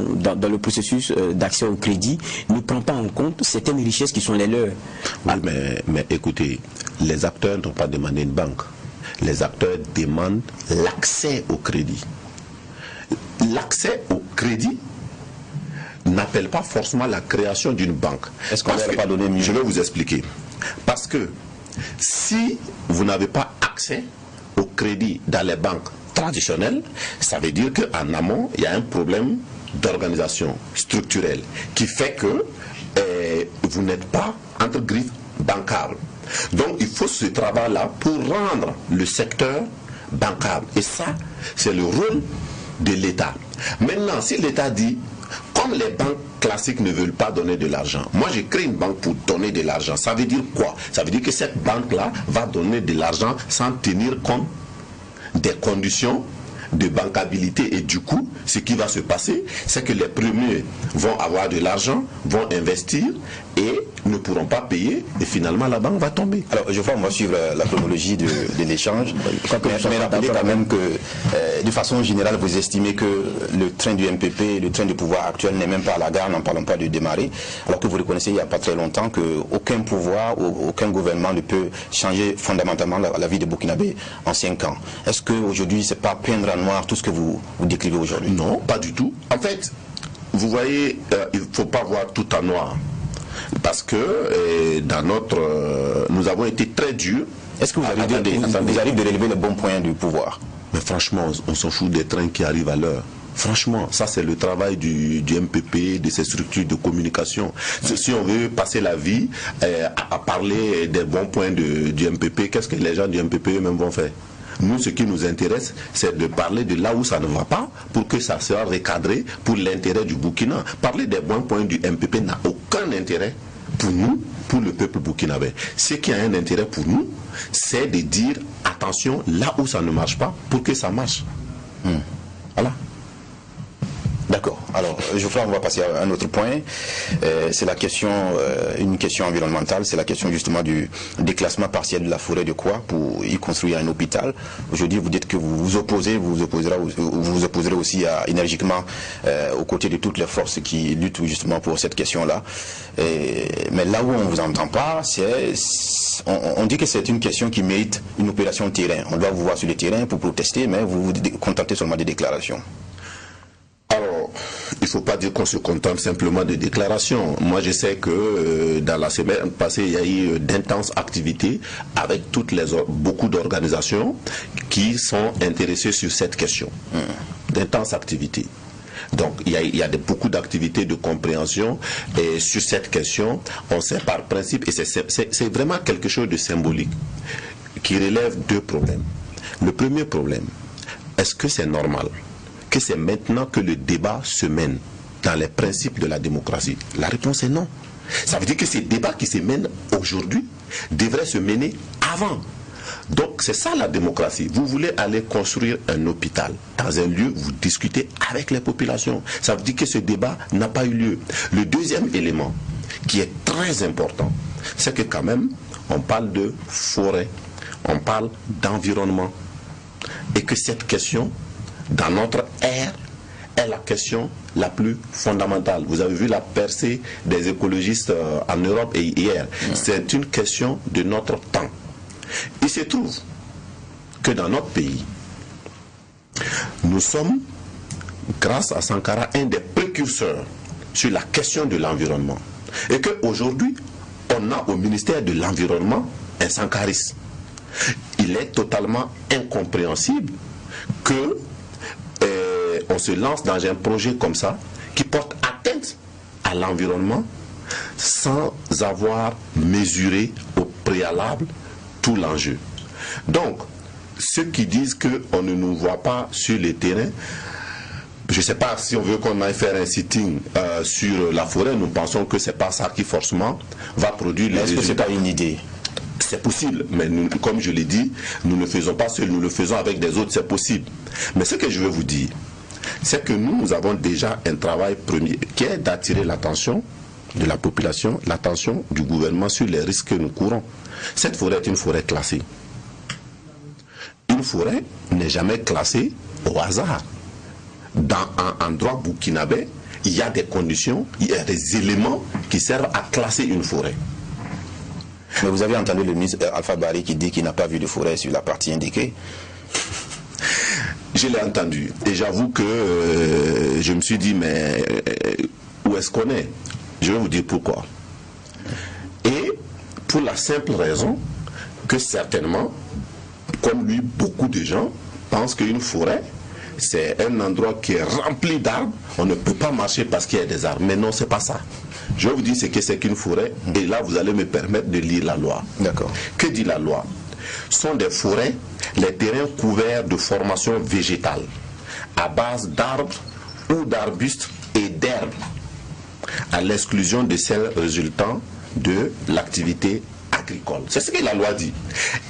le processus d'accès au crédit ne prend pas en compte certaines richesses qui sont les leurs. Oui, mais écoutez, les acteurs n'ont pas demandé une banque. Les acteurs demandent l'accès au crédit. L'accès au crédit n'appelle pas forcément la création d'une banque. Est-ce qu'on n'aurait pas donné mieux? Je vais vous expliquer. Parce que si vous n'avez pas accès au crédit dans les banques traditionnelles, ça veut dire qu'en amont, il y a un problème d'organisation structurelle qui fait que vous n'êtes pas entre griffes bancable. Donc il faut ce travail-là pour rendre le secteur bancable. Et ça, c'est le rôle de l'État. Maintenant, si l'État dit, comme les banques classiques ne veulent pas donner de l'argent, moi j'ai créé une banque pour donner de l'argent. Ça veut dire quoi? Ça veut dire que cette banque-là va donner de l'argent sans tenir compte des conditions de bancabilité, et du coup ce qui va se passer, c'est que les premiers vont avoir de l'argent, vont investir et ne pourront pas payer, et finalement la banque va tomber. Alors je vois, on va suivre la chronologie de l'échange, mais rappelez quand même que de façon générale vous estimez que le train du MPP, le train du pouvoir actuel n'est même pas à la gare, n'en parlons pas de démarrer, alors que vous reconnaissez il n'y a pas très longtemps qu'aucun pouvoir, aucun gouvernement ne peut changer fondamentalement la vie des Burkinabés en 5 ans. Est-ce qu'aujourd'hui c'est pas peindre en noir tout ce que vous décrivez aujourd'hui? Non, pas du tout. En fait, vous voyez, il ne faut pas voir tout en noir. Parce que nous avons été très durs. Est-ce que vous arrivez de relever les bons points du pouvoir? Mais franchement, on s'en fout des trains qui arrivent à l'heure. Franchement, ça c'est le travail du MPP, de ses structures de communication. Si on veut passer la vie à parler des bons points du MPP, qu'est-ce que les gens du MPP eux-mêmes vont faire? Nous, ce qui nous intéresse, c'est de parler de là où ça ne va pas, pour que ça soit recadré pour l'intérêt du Burkina. Parler des bons points du MPP n'a aucun intérêt pour nous, pour le peuple burkinabé. Ce qui a un intérêt pour nous, c'est de dire attention là où ça ne marche pas, pour que ça marche. Voilà. D'accord. Alors, Geoffroy, on va passer à un autre point. C'est la question, une question environnementale. C'est la question justement du déclassement partiel de la forêt de Kwa pour y construire un hôpital. Aujourd'hui, vous dites que vous vous opposerez aussi énergiquement aux côtés de toutes les forces qui luttent justement pour cette question-là. Mais là où on ne vous entend pas, on dit que c'est une question qui mérite une opération de terrain. On doit vous voir sur le terrain pour protester, mais vous vous contentez seulement des déclarations. Alors, il ne faut pas dire qu'on se contente simplement de déclarations. Moi, je sais que dans la semaine passée, il y a eu d'intenses activités avec beaucoup d'organisations qui sont intéressées sur cette question. D'intenses activités. Donc, il y a beaucoup d'activités de compréhension et sur cette question, on sait par principe, et c'est vraiment quelque chose de symbolique, qui relève 2 problèmes. Le premier problème, est-ce que c'est normal que c'est maintenant que le débat se mène dans les principes de la démocratie? La réponse est non. Ça veut dire que ces débats qui se mènent aujourd'hui devraient se mener avant. Donc c'est ça la démocratie. Vous voulez aller construire un hôpital dans un lieu, vous discutez avec les populations. Ça veut dire que ce débat n'a pas eu lieu. Le deuxième élément qui est très important, c'est que quand même on parle de forêt, on parle d'environnement, et que cette question dans notre ère est la question la plus fondamentale. Vous avez vu la percée des écologistes en Europe et hier. C'est une question de notre temps. Il se trouve que dans notre pays, nous sommes, grâce à Sankara, un des précurseurs sur la question de l'environnement. Et qu'aujourd'hui, on a au ministère de l'Environnement un sankariste. Il est totalement incompréhensible que on se lance dans un projet comme ça qui porte atteinte à l'environnement sans avoir mesuré au préalable tout l'enjeu. Donc, ceux qui disent qu'on ne nous voit pas sur le terrain, je ne sais pas si on veut qu'on aille faire un sitting sur la forêt. Nous pensons que ce n'est pas ça qui forcément va produire les résultats. Est-ce que ce n'est pas une idée? C'est possible, mais nous, comme je l'ai dit, nous ne le faisons pas seuls, nous le faisons avec des autres, c'est possible. Mais ce que je veux vous dire, c'est que nous avons déjà un travail premier qui est d'attirer l'attention de la population, l'attention du gouvernement sur les risques que nous courons. Cette forêt est une forêt classée. Une forêt n'est jamais classée au hasard. Dans un droit burkinabé, il y a des conditions, il y a des éléments qui servent à classer une forêt. Mais vous avez entendu le ministre Alpha Barry qui dit qu'il n'a pas vu de forêt sur la partie indiquée. Je l'ai entendu. Et j'avoue que je me suis dit, mais où est-ce qu'on est? Je vais vous dire pourquoi. Et pour la simple raison que certainement, comme lui, beaucoup de gens pensent qu'une forêt, c'est un endroit qui est rempli d'arbres. On ne peut pas marcher parce qu'il y a des arbres. Mais non, c'est pas ça. Je vais vous dire ce que c'est qu'une forêt. Et là, vous allez me permettre de lire la loi. D'accord. Que dit la loi? Sont des forêts, les terrains couverts de formations végétales à base d'arbres ou d'arbustes et d'herbes, à l'exclusion de celles résultant de l'activité agricole. C'est ce que la loi dit.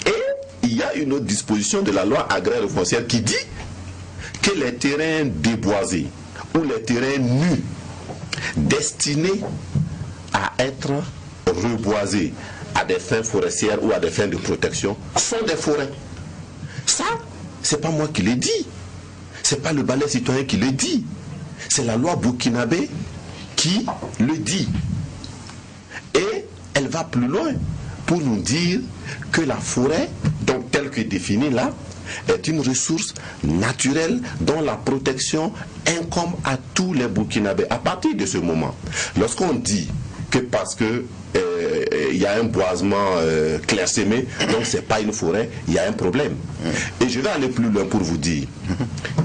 Et il y a une autre disposition de la loi agraire et foncière qui dit que les terrains déboisés ou les terrains nus destinés à être reboisés à des fins forestières ou à des fins de protection sont des forêts. Ça, c'est pas moi qui l'ai dit. C'est pas le balai citoyen qui le dit. C'est la loi burkinabé qui le dit. Et elle va plus loin pour nous dire que la forêt, donc telle que définie là, est une ressource naturelle dont la protection incombe à tous les Burkinabés. À partir de ce moment, lorsqu'on dit que parce que il y a un boisement clairsemé, donc c'est pas une forêt, il y a un problème. Et je vais aller plus loin pour vous dire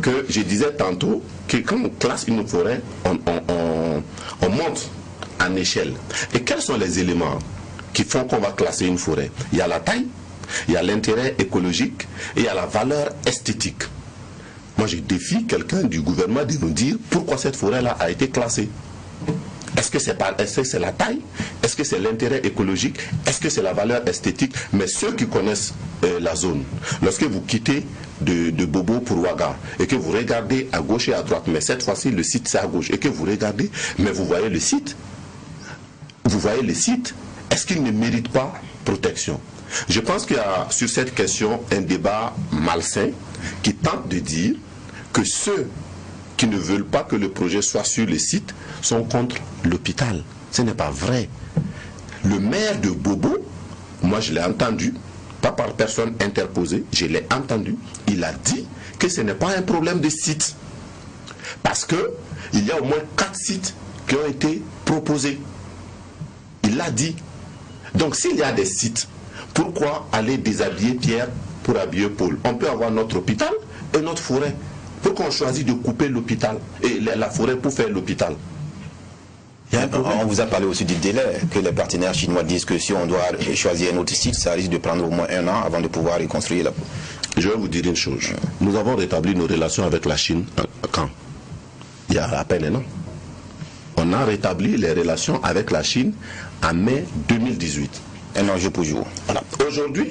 que je disais tantôt que quand on classe une forêt, on monte en échelle. Et quels sont les éléments qui font qu'on va classer une forêt? Il y a la taille, il y a l'intérêt écologique et il y a la valeur esthétique. Moi, je défie quelqu'un du gouvernement de nous dire pourquoi cette forêt-là a été classée. Est-ce que c'est la taille? Est-ce que c'est l'intérêt écologique? Est-ce que c'est la valeur esthétique? Mais ceux qui connaissent la zone, lorsque vous quittez de Bobo pour Ouaga et que vous regardez à gauche et à droite, mais cette fois-ci le site c'est à gauche, et que vous regardez, mais vous voyez le site, est-ce qu'il ne mérite pas protection? Je pense qu'il y a sur cette question un débat malsain qui tente de dire que ceux qui ne veulent pas que le projet soit sur le site sont contre l'hôpital. Ce n'est pas vrai. Le maire de Bobo, moi je l'ai entendu, pas par personne interposée, je l'ai entendu, il a dit que ce n'est pas un problème de site. Parce qu'il y a au moins 4 sites qui ont été proposés. Il l'a dit. Donc s'il y a des sites, pourquoi aller déshabiller Pierre pour habiller Paul? On peut avoir notre hôpital et notre forêt. Pourquoi on choisit de couper l'hôpital et la forêt pour faire l'hôpital? On vous a parlé aussi du délai, que les partenaires chinois disent que si on doit choisir un autre site, ça risque de prendre au moins 1 an avant de pouvoir reconstruire la... Je vais vous dire une chose. Nous avons rétabli nos relations avec la Chine quand? Il y a à peine 1 an. On a rétabli les relations avec la Chine en mai 2018. 1 an jour pour jour. Voilà. Aujourd'hui,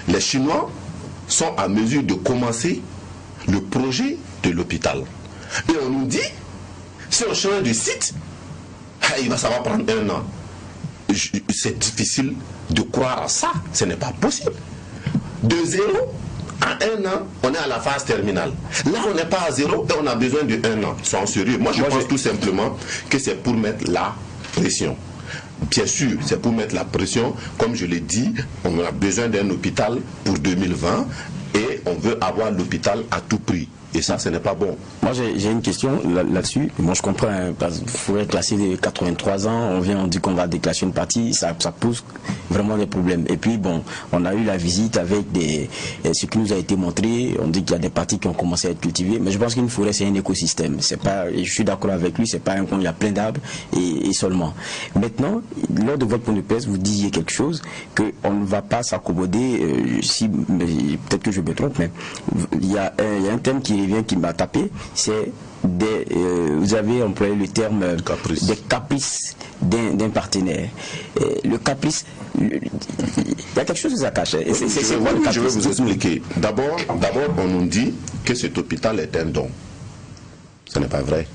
les Chinois sont à mesure de commencer le projet de l'hôpital. Et on nous dit, si on change de site, ça va prendre 1 an. C'est difficile de croire à ça. Ce n'est pas possible. De 0 à 1 an, on est à la phase terminale. Là, on n'est pas à 0 et on a besoin de 1 an. Soyons sérieux. Moi, je pense tout simplement que c'est pour mettre la pression. Bien sûr, c'est pour mettre la pression. Comme je l'ai dit, on a besoin d'un hôpital pour 2020 et on veut avoir l'hôpital à tout prix. Et ça, ce n'est pas bon. Moi, j'ai une question là-dessus. Moi, je comprends, hein, parce qu'il faudrait classer les 83 ans. On dit qu'on va déclasser une partie. Ça pose vraiment des problèmes. Et puis, bon, on a eu la visite avec ce qui nous a été montré. On dit qu'il y a des parties qui ont commencé à être cultivées. Mais je pense qu'une forêt, c'est un écosystème. C'est pas, et je suis d'accord avec lui, c'est pas un coin, il y a plein d'arbres et seulement. Maintenant, lors de votre point de presse, vous disiez quelque chose qu'on ne va pas s'accommoder, peut-être que je me trompe, mais il y a un thème qui revient, qui m'a tapé, c'est vous avez employé le terme des caprices d'un partenaire. Le caprice, il y a quelque chose qui se cache. Je vais vous expliquer. D'abord, on nous dit que cet hôpital est un don. Ce n'est pas vrai.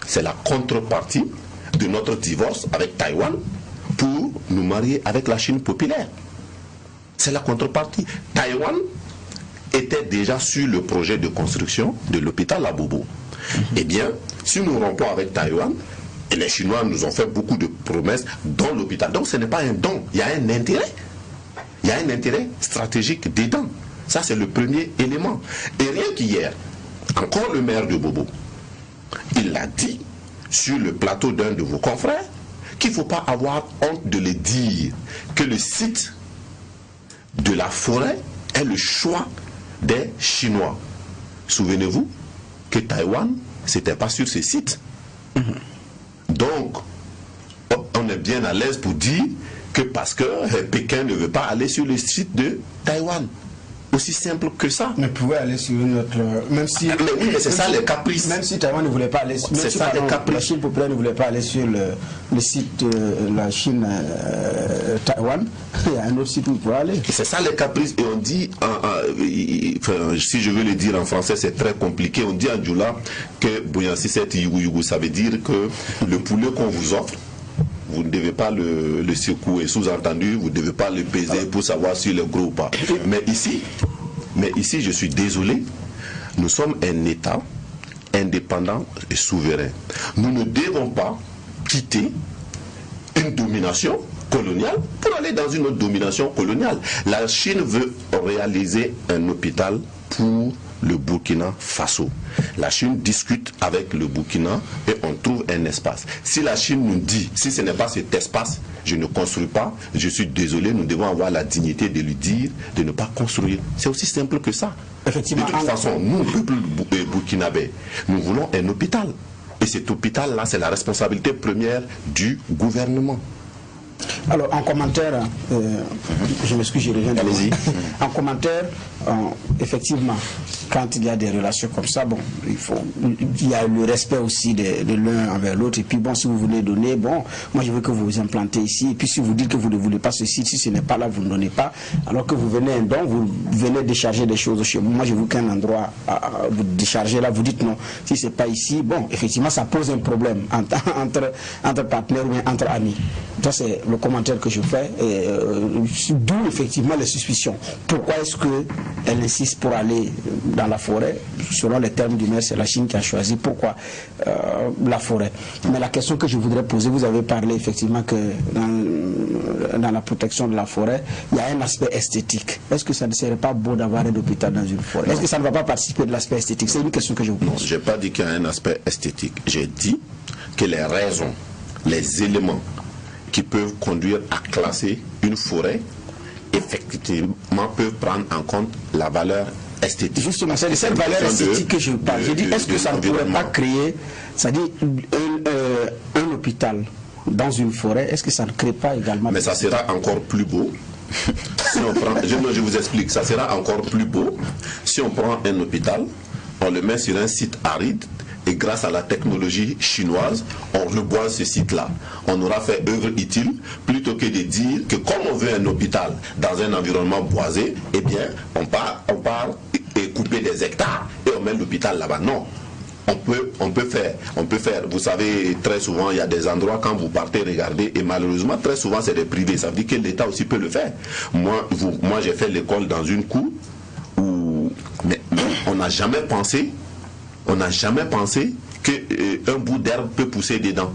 C'est la contrepartie de notre divorce avec Taïwan pour nous marier avec la Chine populaire. C'est la contrepartie. Taïwan était déjà sur le projet de construction de l'hôpital à Bobo. Eh bien, si nous rompons avec Taïwan, et les Chinois nous ont fait beaucoup de promesses dans l'hôpital. Donc ce n'est pas un don, il y a un intérêt. Il y a un intérêt stratégique dedans. Ça, c'est le premier élément. Et rien qu'hier, encore le maire de Bobo, il l'a dit sur le plateau d'un de vos confrères, qu'il ne faut pas avoir honte de le dire, que le site de la forêt est le choix des Chinois. Souvenez-vous que Taïwan, c'était pas sur ce site. Donc, on est bien à l'aise pour dire que parce que Pékin ne veut pas aller sur le site de Taïwan. Aussi simple que ça. Mais pouvait aller sur une autre. Même si. Mais c'est ça les caprices. Même si Taïwan ne voulait pas aller. C'est ça les caprices. La Chine populaire ne voulait pas aller sur le site de la Chine Taïwan. Il y a un autre site où il pouvait aller. C'est ça les caprices. Et on dit, si je veux le dire en français, c'est très compliqué. On dit en Djoula que Bouyansi c'est Yugu. Ça veut dire que le poulet qu'on vous offre, vous ne devez pas le secouer. Sous-entendu, vous ne devez pas le peser pour savoir s'il est gros ou pas. Mais ici, je suis désolé, nous sommes un État indépendant et souverain. Nous ne devons pas quitter une domination coloniale pour aller dans une autre domination coloniale. La Chine veut réaliser un hôpital pour le Burkina Faso. La Chine discute avec le Burkina et on trouve un espace. Si la Chine nous dit, si ce n'est pas cet espace, je ne construis pas, je suis désolé, nous devons avoir la dignité de lui dire de ne pas construire. C'est aussi simple que ça. Effectivement. De toute façon, nous, le peuple burkinabé, nous voulons un hôpital. Et cet hôpital-là, c'est la responsabilité première du gouvernement. Alors, en commentaire, je m'excuse, je reviens. Allez-y. En commentaire, effectivement, quand il y a des relations comme ça, bon, il y a le respect aussi de l'un envers l'autre. Et puis, bon, si vous voulez donner, bon, moi je veux que vous vous implantez ici. Et puis, si vous dites que vous ne voulez pas ce site, si ce n'est pas là, vous ne donnez pas. Alors que vous venez un don, vous venez décharger des choses chez moi. Moi, je veux qu'un endroit vous déchargez là, vous dites non. Si ce n'est pas ici, bon, effectivement, ça pose un problème entre partenaires ou bien entre amis. Ça, c'est le commentaire que je fais, d'où effectivement les suspicions. Pourquoi est-ce qu'elle insiste pour aller dans la forêt? Selon les termes du maire, c'est la Chine qui a choisi. Pourquoi la forêt? Mais la question que je voudrais poser, vous avez parlé effectivement que dans la protection de la forêt, il y a un aspect esthétique. Est-ce que ça ne serait pas beau d'avoir un hôpital dans une forêt? Est-ce que ça ne va pas participer de l'aspect esthétique? C'est une question que je vous pose. Non, je n'ai pas dit qu'il y a un aspect esthétique. J'ai dit que les raisons, les éléments qui peuvent conduire à classer une forêt, effectivement, peuvent prendre en compte la valeur esthétique. Justement, c'est de cette valeur esthétique que je parle. Je dis, est-ce que ça ne pourrait pas créer, c'est-à-dire un hôpital dans une forêt, est-ce que ça ne crée pas également... Mais ça sera encore plus beau. Si on prend, je vous explique, ça sera encore plus beau si on prend un hôpital, on le met sur un site aride, et grâce à la technologie chinoise, on reboise ce site-là. On aura fait œuvre utile, plutôt que de dire que comme on veut un hôpital dans un environnement boisé, eh bien, on part et couper des hectares et on met l'hôpital là-bas. Non. On peut faire, vous savez, très souvent, il y a des endroits, quand vous partez regarder, et malheureusement, très souvent, c'est des privés. Ça veut dire que l'État aussi peut le faire. Moi j'ai fait l'école dans une cour où mais on n'a jamais pensé qu'un bout d'herbe peut pousser dedans.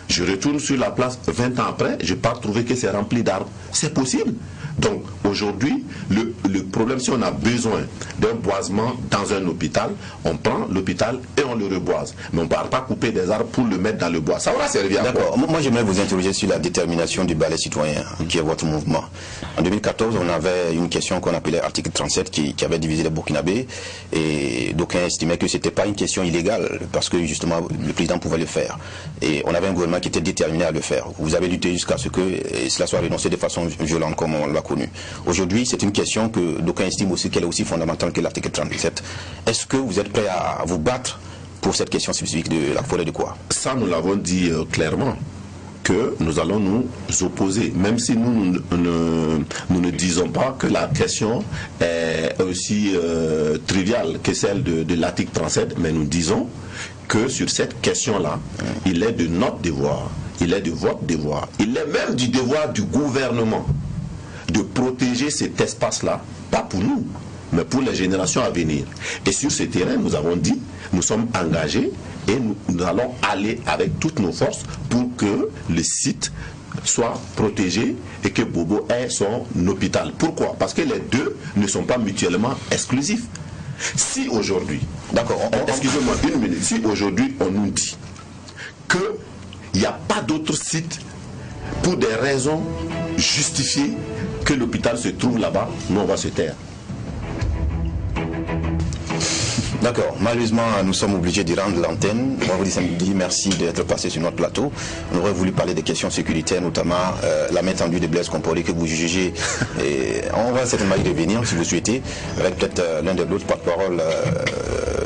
Je retourne sur la place 20 ans après, je n'ai pas trouvé que c'est rempli d'arbres. C'est possible. Donc aujourd'hui, le problème, si on a besoin d'un boisement dans un hôpital, on prend l'hôpital et on le reboise. Mais on ne part pas couper des arbres pour le mettre dans le bois. Ça aura servi à quoi? D'accord. Moi, j'aimerais vous interroger sur la détermination du balai citoyen, qui est votre mouvement. En 2014, on avait une question qu'on appelait article 37 qui avait divisé les Burkinabés, et d'aucuns estimaient que ce n'était pas une question illégale, parce que justement, le président pouvait le faire. Et on avait un gouvernement qui était déterminé à le faire. Vous avez lutté jusqu'à ce que cela soit renoncé de façon violente, comme on l'a connu. Aujourd'hui, c'est une question que d'aucuns estiment aussi qu'elle est aussi fondamentale que l'article 37. Est-ce que vous êtes prêt à vous battre pour cette question spécifique de la forêt de quoi? Ça, nous l'avons dit clairement, que nous allons nous opposer, même si nous ne disons pas que la question est aussi triviale que celle de l'article 37, mais nous disons que sur cette question-là, il est de notre devoir, il est de votre devoir, il est même du devoir du gouvernement de protéger cet espace-là, pas pour nous, mais pour les générations à venir. Et sur ce terrain, nous avons dit, nous sommes engagés et nous allons aller avec toutes nos forces pour que le site soit protégé et que Bobo ait son hôpital. Pourquoi? Parce que les deux ne sont pas mutuellement exclusifs. Si aujourd'hui, d'accord, excusez-moi une minute, si aujourd'hui on nous dit qu'il n'y a pas d'autre site pour des raisons justifiées que l'hôpital se trouve là-bas, nous on va se taire. D'accord. Malheureusement, nous sommes obligés d'y rendre l'antenne. On vous dit samedi, merci d'être passé sur notre plateau. On aurait voulu parler des questions sécuritaires, notamment la main tendue de Blaise Compaoré que vous jugez. Et on va certainement y revenir si vous souhaitez, avec peut-être l'un de l'autre porte-parole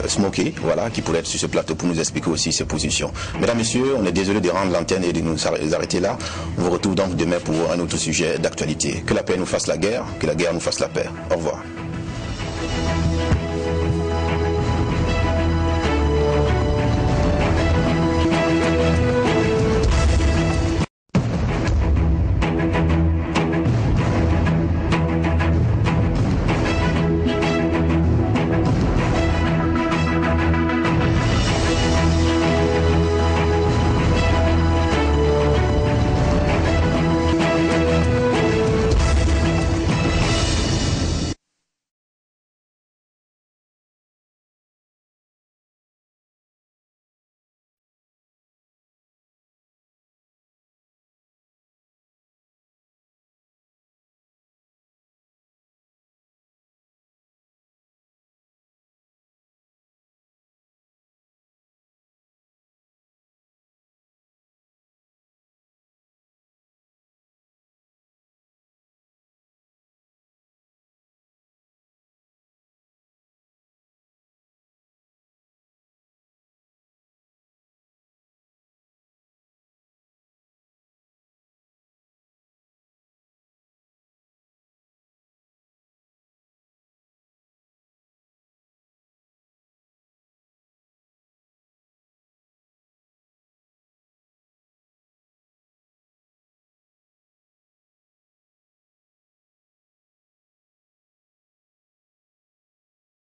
Smokey, voilà, qui pourrait être sur ce plateau pour nous expliquer aussi ses positions. Mesdames, Messieurs, on est désolé de rendre l'antenne et de nous arrêter là. On vous retrouve donc demain pour un autre sujet d'actualité. Que la paix nous fasse la guerre, que la guerre nous fasse la paix. Au revoir.